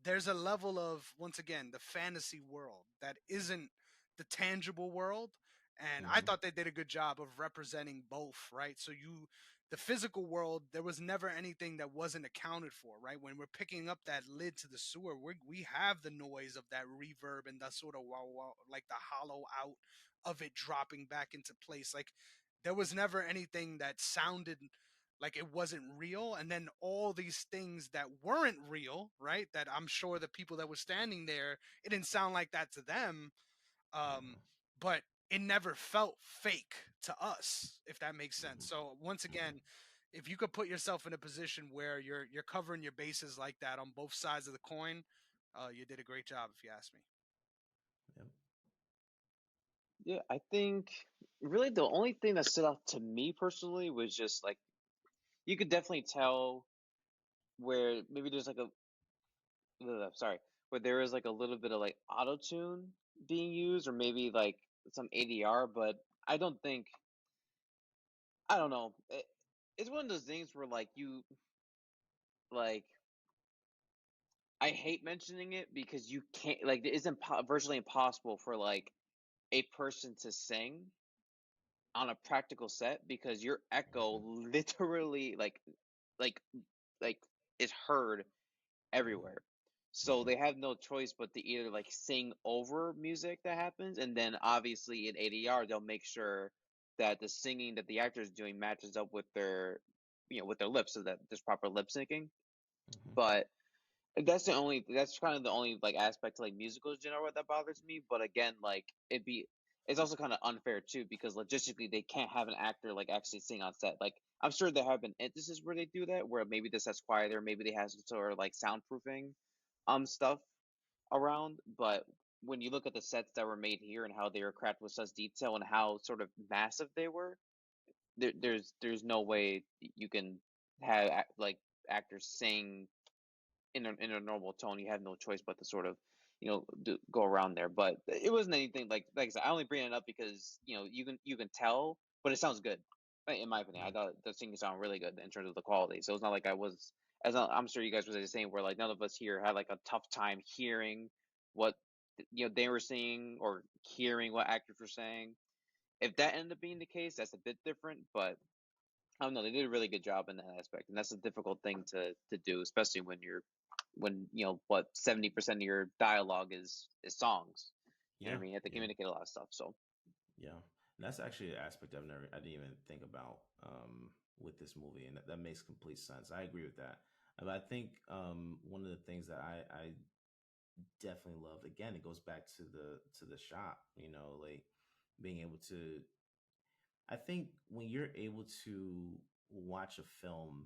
there's a level of, once again, the fantasy world that isn't the tangible world. And I Mm-hmm. thought they did a good job of representing both, right? So you, the physical world, there was never anything that wasn't accounted for, right? When we're picking up that lid to the sewer, we have the noise of that reverb and the sort of wow, wow, like the hollow out of it dropping back into place. Like there was never anything that sounded like it wasn't real. And then all these things that weren't real, right, that I'm sure the people that were standing there, it didn't sound like that to them. um Mm-hmm. but it never felt fake to us, if that makes sense. So once Mm-hmm. again, if you could put yourself in a position where you're covering your bases like that on both sides of the coin, you did a great job, if you ask me. Yep. Yeah, I think really the only thing that stood out to me personally was just like you could definitely tell where maybe there's like a sorry, where there is like a little bit of like auto tune being used or maybe like some ADR, but I don't think I don't know. It's one of those things where like you like I hate mentioning it because you can't like it is virtually impossible for like a person to sing on a practical set because your echo Mm-hmm. literally like like is heard everywhere. So Mm-hmm. they have no choice but to either like sing over music that happens, and then obviously in ADR they'll make sure that the singing that the actor is doing matches up with their with their lips so that there's proper lip syncing. Mm-hmm. But that's kind of the only like aspect to like musicals in general that bothers me. But again, like it's also kind of unfair too because logistically they can't have an actor like actually sing on set. Like I'm sure there have been instances where they do that, where maybe this has quieter, maybe they have some sort of like soundproofing stuff around. But when you look at the sets that were made here and how they were crafted with such detail and how sort of massive they were, there's no way you can have like actors sing in a normal tone. You have no choice but to sort of go around there. But it wasn't anything like I said. I only bring it up because you can tell, but it sounds good. In my opinion, I Right. thought the singing sounded really good in terms of the quality. So it's not like I was, I'm sure you guys were the same, where like none of us here had like a tough time hearing what they were saying or hearing what actors were saying. If that ended up being the case, that's a bit different. But I don't know. They did a really good job in that aspect, and that's a difficult thing to do, especially when 70% of your dialogue is songs. You know Yeah. what I mean? You have to Yeah. communicate a lot of stuff. So Yeah, and that's actually an aspect I didn't even think about with this movie, and that makes complete sense. I agree with that. But I think one of the things that I definitely loved, again, it goes back to the shop. Like being able to. I think when you're able to watch a film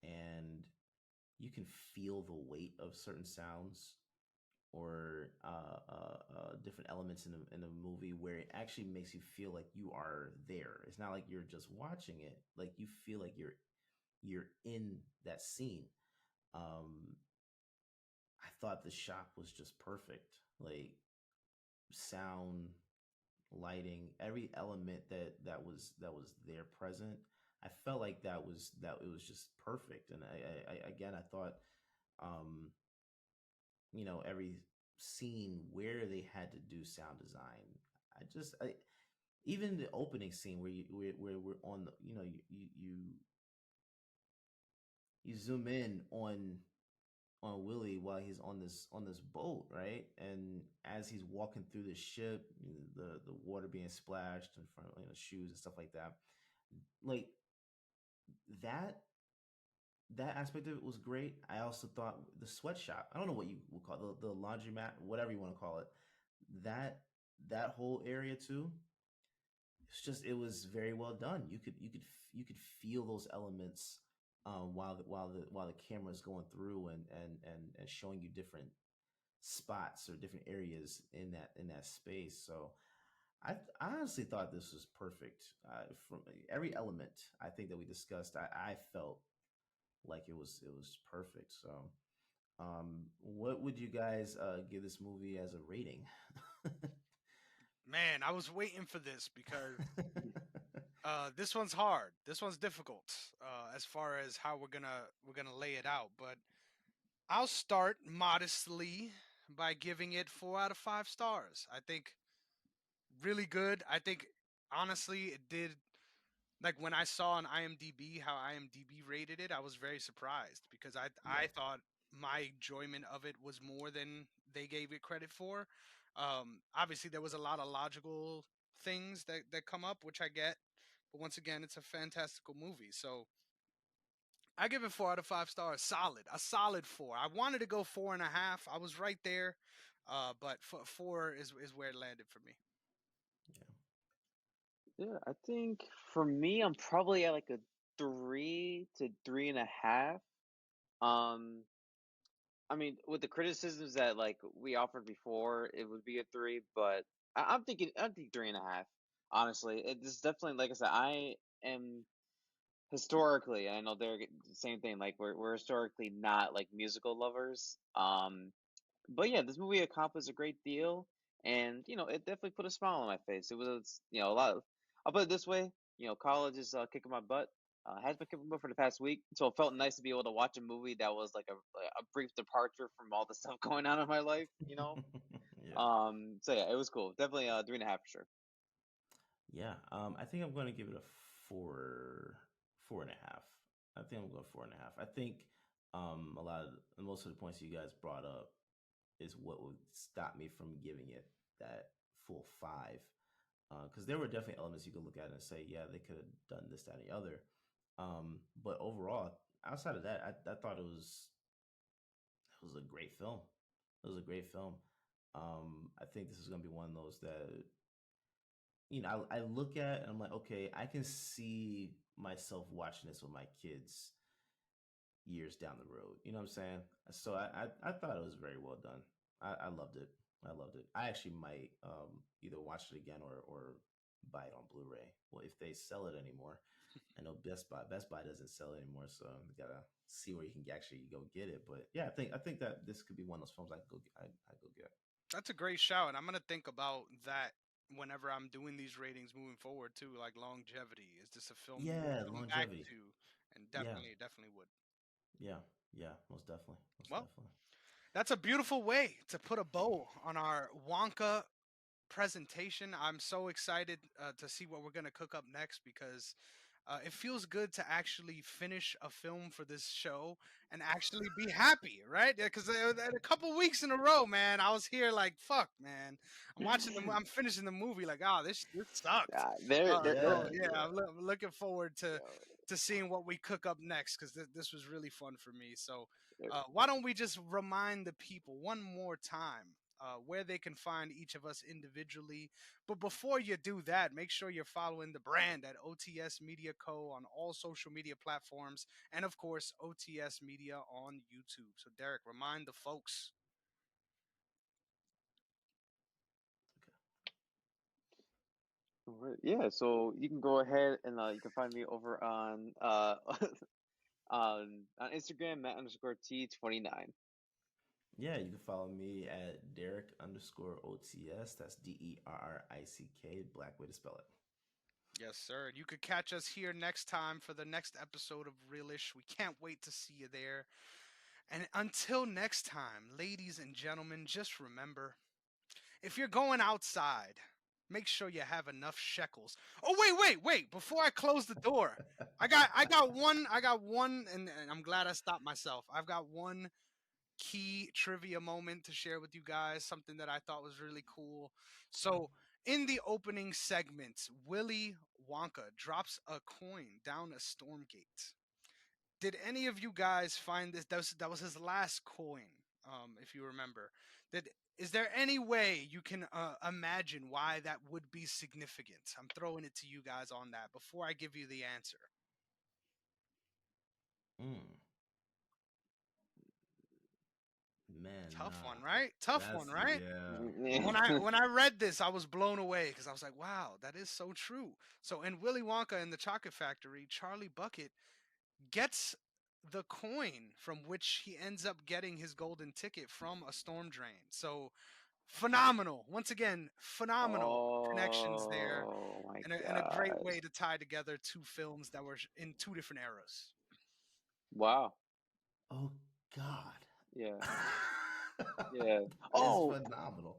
and you can feel the weight of certain sounds or different elements in a movie where it actually makes you feel like you are there. It's not like you're just watching it; like you feel like you're in that scene. Um, I thought the shop was just perfect. Like sound, lighting, every element that was there present. I felt like that it was just perfect. And I again I thought um every scene where they had to do sound design. I even the opening scene where we're on the you zoom in on Willie while he's on this boat, right? And as he's walking through the ship, the water being splashed in front of shoes and stuff like that. Like that that aspect of it was great. I also thought the sweatshop, I don't know what you would call it, the laundromat, whatever you want to call it, that that whole area too. It was very well done. You could feel those elements while the camera is going through and showing you different spots or different areas in that space. So I honestly thought this was perfect. From every element I think that we discussed, I felt like it was perfect. So What would you guys give this movie as a rating? Man, I was waiting for this because this one's hard. This one's difficult as far as how we're gonna lay it out. But I'll start modestly by giving it 4 out of 5 stars. I think really good. I think honestly it did like when I saw on IMDb how IMDb rated it, I was very surprised because I Yeah. thought my enjoyment of it was more than they gave it credit for. Obviously, there was a lot of logical things that come up, which I get, but once again, it's a fantastical movie. So I give it 4 out of 5 stars. Solid, a solid four. I wanted to go 4.5. I was right there, but four is where it landed for me. Yeah, I think for me, I'm probably at like a 3 to 3.5. Um, I mean, with the criticisms that like we offered before, it would be a three, but I think 3.5. Honestly, it's definitely like I said, I am historically, and I know they're the same thing. Like we're historically not like musical lovers. But yeah, this movie accomplished a great deal, and it definitely put a smile on my face. It was a lot of. I'll put it this way, college is kicking my butt. Has been kicking my butt for the past week, so it felt nice to be able to watch a movie that was like a brief departure from all the stuff going on in my life. Yeah. So yeah, it was cool. Definitely 3.5 for sure. Yeah. I think I'm going to give it a four, 4.5. I think I'm going 4.5. I think most of the points you guys brought up is what would stop me from giving it that full five. Because there were definitely elements you could look at and say, yeah, they could have done this, that, and the other. But overall, outside of that, I thought it was a great film. It was a great film. I think this is going to be one of those that I look at and I'm like, okay, I can see myself watching this with my kids years down the road. You know what I'm saying? So I thought it was very well done. I loved it. I loved it. I actually might either watch it again or buy it on Blu-ray. Well, if they sell it anymore. I know Best Buy doesn't sell it anymore, so you gotta see where you can actually go get it. But yeah, I think that this could be one of those films I go I go get. That's a great shout, and I'm gonna think about that whenever I'm doing these ratings moving forward too. Like longevity, is this a film you would Yeah, come back longevity. to? And Yeah, definitely would. yeah, yeah. Most definitely, most Well, definitely. that's a beautiful way to put a bow on our Wonka presentation. I'm so excited to see what we're gonna cook up next because it feels good to actually finish a film for this show and actually be happy, right? Because a couple weeks in a row, man, I was here like, "Fuck, man, I'm finishing the movie like, oh, this sucked." So Yeah, yeah, yeah. I'm looking forward Yo, to seeing what we cook up next because this was really fun for me. So yo, why don't we just remind the people one more time where they can find each of us individually. But before you do that, make sure you're following the brand at OTS Media Co. on all social media platforms, and of course, OTS Media on YouTube. So, Derek, remind the folks. alright, yeah, so you can go ahead and you can find me over on on Instagram, Matt_T29. Yeah, you can follow me at Derrick_OTS. That's DERRICK. Black way to spell it. Yes, sir. And you could catch us here next time for the next episode of Realish. We can't wait to see you there. And until next time, ladies and gentlemen, just remember if you're going outside, make sure you have enough shekels. Oh wait! Before I close the door, I got one, and I'm glad I stopped myself. I've got one key trivia moment to share with you guys. Something that I thought was really cool. So in the opening segment, Willy Wonka drops a coin down a storm gate. Did any of you guys find this? That was his last coin, if you remember. Did is there any way you can imagine why that would be significant? I'm throwing it to you guys on that before I give you the answer. Mm, man, Tough nah. one, right? Tough one, That's right? yeah. When I read this, I was blown away because I was like, "Wow, that is so true." So in Willy Wonka and the Chocolate Factory, Charlie Bucket gets the coin from which he ends up getting his golden ticket from a storm drain. So phenomenal. Once again, phenomenal connections there, Oh my and a great gosh. way to tie together two films that were in two different eras. Wow. Oh God. Yeah. Yeah. That is Oh, phenomenal.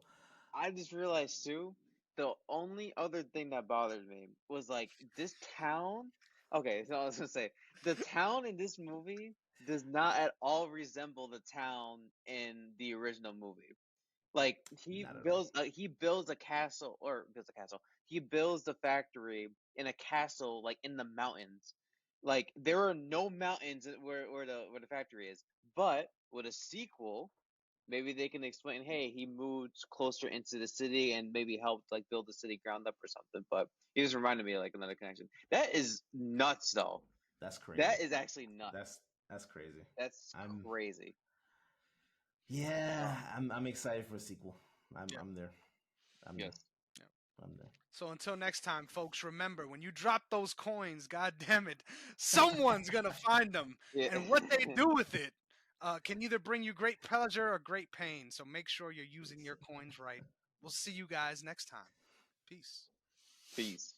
I just realized too, the only other thing that bothered me was like this town. Okay, so I was gonna say the town in this movie does not at all resemble the town in the original movie. Like Not at all. he builds a castle or builds a castle. He builds the factory in a castle like in the mountains. Like there are no mountains where the factory is. But with a sequel, maybe they can explain, hey, he moved closer into the city and maybe helped like build the city ground up or something. But he just reminded me of like another connection. That is nuts though. That's crazy. That is actually nuts. That's crazy. That's I'm crazy. Yeah, I'm excited for a sequel. Yeah. I'm there. I'm there. Yes. Yeah. I'm there. So until next time, folks, remember when you drop those coins, god damn it, someone's gonna find them, Yeah. and what they do with it can either bring you great pleasure or great pain. So make sure you're using your coins right. We'll see you guys next time. Peace. Peace.